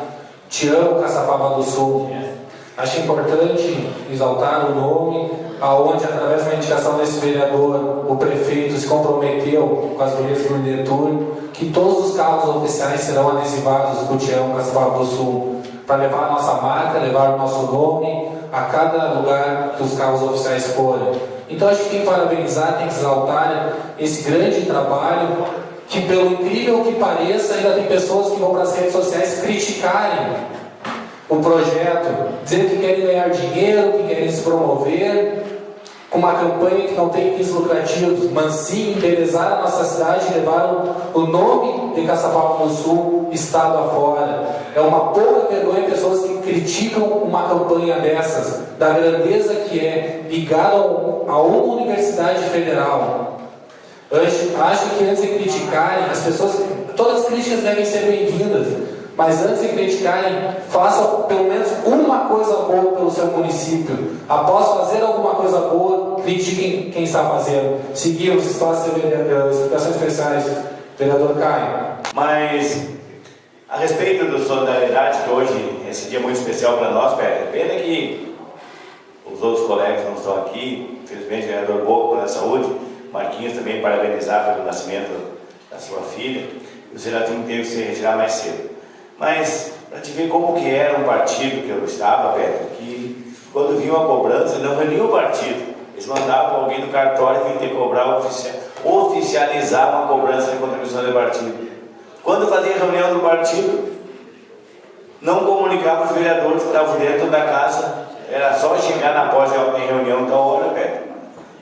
Te Amo Caçapava do Sul. Acho importante exaltar o nome, aonde através da indicação desse vereador, o prefeito se comprometeu com as gurias do Lidetur, que todos os carros oficiais serão adesivados do Te Amo Caçapava do Sul, para levar a nossa marca, levar o nosso nome a cada lugar que os carros oficiais forem. Então acho que tem que parabenizar, tem que exaltar esse grande trabalho, que pelo incrível que pareça, ainda tem pessoas que vão para as redes sociais criticarem o projeto, dizendo que querem ganhar dinheiro, que querem se promover, com uma campanha que não tem fins lucrativos, mas sim embelezar a nossa cidade e levar o nome de Caçapava do Sul estado afora. É uma pouca vergonha pessoas que criticam uma campanha dessas, da grandeza que é, ligada a uma universidade federal. Acho que antes de criticarem, as pessoas, todas as críticas devem ser bem-vindas, mas antes de criticarem, façam pelo menos uma coisa boa pelo seu município. Após fazer alguma coisa boa, critiquem quem está fazendo. Seguimos espaços de explicações especiais. Vereador Caio. Mas, a respeito do Solidariedade, que hoje esse dia é muito especial para nós, Peter, pena que os outros colegas não estão aqui, infelizmente o vereador Boco pela saúde, Marquinhos também parabenizar pelo nascimento da sua filha, e o Serafim teve que se retirar mais cedo. Mas, para te ver como que era um partido que eu estava, Peter, que quando vinha uma cobrança, não reunia o partido. Eles mandavam alguém do cartório vir ter que cobrar, oficializar uma cobrança de contribuição do partido. Quando fazia reunião do partido, não comunicava os vereadores que estavam dentro da casa, era só chegar na pós em reunião, então hora, Peter.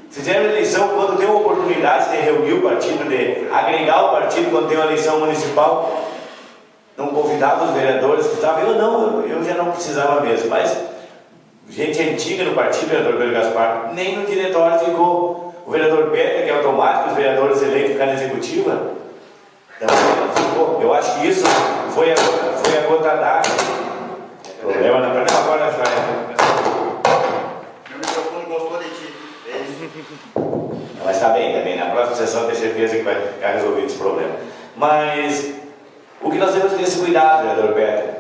Fizeram eleição quando tem uma oportunidade de reunir o partido, de agregar o partido quando tem uma eleição municipal. Não convidava os vereadores que estavam, eu já não precisava mesmo, mas gente antiga no partido, vereador Pedro Gaspar, nem no diretório ficou. O vereador Peter, que é automático, os vereadores eleitos ficaram na executiva, também não ficou. Eu acho que isso foi a gota d'água. Problema na primeira agora, Meu microfone gostou de ti. mas está bem também, na próxima sessão tenho certeza que vai ficar resolvido esse problema. Mas O que nós temos que ter esse cuidado, vereador Peter,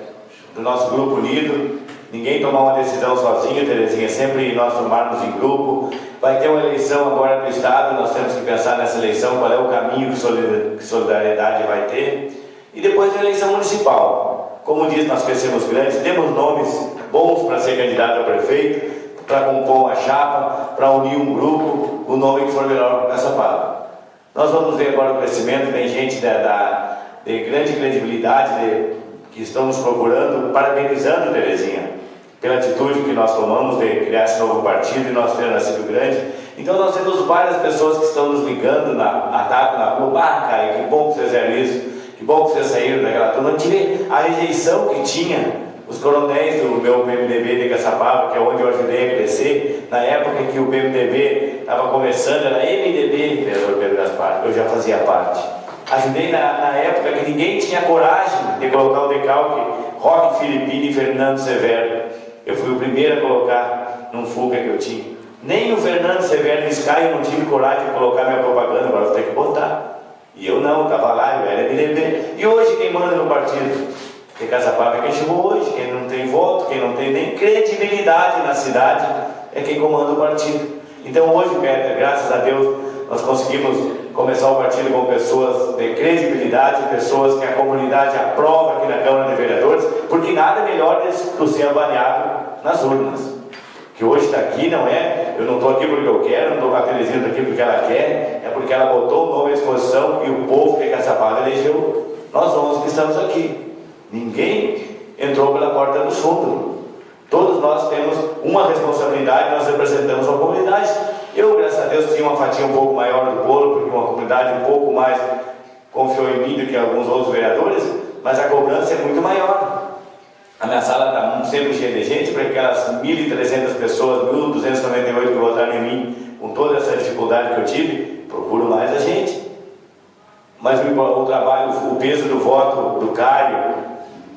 do nosso grupo unido, ninguém tomar uma decisão sozinho, Terezinha, sempre nós tomarmos em grupo. Vai ter uma eleição agora do Estado, nós temos que pensar nessa eleição, qual é o caminho que Solidariedade vai ter. E depois da eleição municipal. Como diz, nós crescemos grandes, temos nomes bons para ser candidato a prefeito, para compor uma chapa, para unir um grupo, o nome que for melhor para Caçapava. Nós vamos ver agora o crescimento, tem gente de grande credibilidade que estão nos procurando, parabenizando, Terezinha, pela atitude que nós tomamos de criar esse novo partido e nós ter nascido grande. Então nós temos várias pessoas que estão nos ligando na rua. Ah, cara, que bom que vocês fizeram isso, que bom que vocês saíram daquela turma. A gente vê a rejeição que tinha os coronéis do meu PMDB de Caçapava, que é onde eu ajudei a crescer, na época que o PMDB estava começando, era MDB, vereador Pedro Gaspar, eu já fazia parte. Ajudei na época que ninguém tinha coragem de colocar o decalque Roque Filipino e Fernando Severo. Eu fui o primeiro a colocar num Fuca que eu tinha. Nem o Fernando Severo de Sky eu não tive coragem de colocar minha propaganda, agora vou ter que botar. E eu não, estava lá, eu era MDB. E hoje quem manda no partido? Porque Caçapava é quem chegou hoje, quem não tem voto, quem não tem nem credibilidade na cidade, é quem comanda o partido. Então hoje, Peter, graças a Deus, nós conseguimos começar o partido com pessoas de credibilidade, pessoas que a comunidade aprova aqui na Câmara de Vereadores, porque nada melhor do que ser avaliado nas urnas. Que hoje está aqui, não é, eu não estou aqui porque eu quero, não estou com a Terezinha, estou aqui porque ela quer, é porque ela botou o nome à disposição e o povo de Caçapava elegeu nós 11 que estamos aqui. Ninguém entrou pela porta do fundo. Todos nós temos uma responsabilidade, nós representamos a comunidade. Eu, graças a Deus, tinha uma fatia um pouco maior do bolo, porque uma comunidade um pouco mais confiou em mim do que alguns outros vereadores, mas a cobrança é muito maior. A minha sala está sempre cheia de gente, para aquelas 1.300 pessoas, 1.298 que votaram em mim, com toda essa dificuldade que eu tive, procuro mais a gente. Mas o trabalho, o peso do voto do Caio,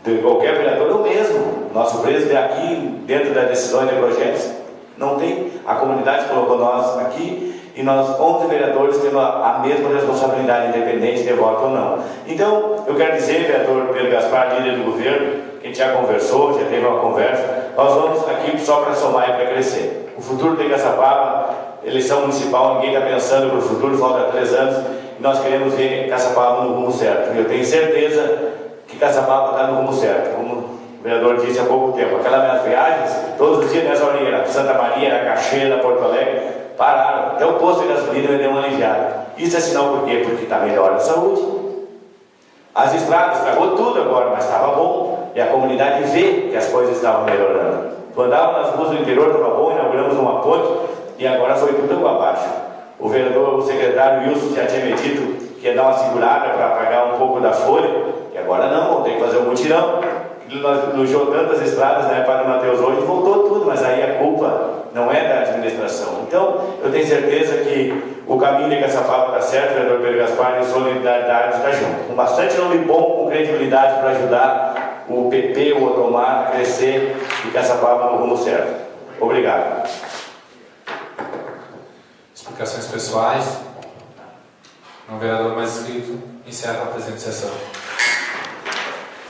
de qualquer vereador é o mesmo. Nosso preço é aqui, dentro das decisões de projetos, não tem. A comunidade colocou nós aqui e nós, 11 vereadores, temos a mesma responsabilidade, independente de voto ou não. Então, eu quero dizer, vereador Pedro Gaspar, líder do governo, que a gente já conversou, já teve uma conversa, nós vamos aqui só para somar e para crescer. O futuro de Caçapava, eleição municipal, ninguém está pensando para o futuro, falta 3 anos, e nós queremos ver Caçapava no rumo certo. Eu tenho certeza que Caçapava está no rumo certo, como o vereador disse há pouco tempo. Aquelas minhas viagens, todos os dias nessa horinha, Santa Maria, Cachoeira, Porto Alegre, pararam. Até o posto de gasolina me deu uma aliviada. Isso é sinal por quê? Porque está melhor a saúde. As estradas, estragou tudo agora, mas estava bom. E a comunidade vê que as coisas estavam melhorando. Tu andava nas ruas do interior, estava bom, inauguramos uma ponte, e agora foi tudo água abaixo. O vereador, o secretário Wilson já tinha me dito que ia dar uma segurada para pagar um pouco da folha, e agora não, vamos ter que fazer um mutirão. Nós elogiou tantas estradas, né, Padre Mateus hoje, voltou tudo, mas aí a culpa não é da administração. Então, eu tenho certeza que o caminho de Caçapava está certo, o vereador Pedro Gaspar, e Solidariedade está junto. Com bastante nome bom, com credibilidade para ajudar o PP, o Otomar, a crescer e Caçapava no rumo certo. Obrigado. Explicações pessoais. O vereador mais inscrito encerra a presente sessão.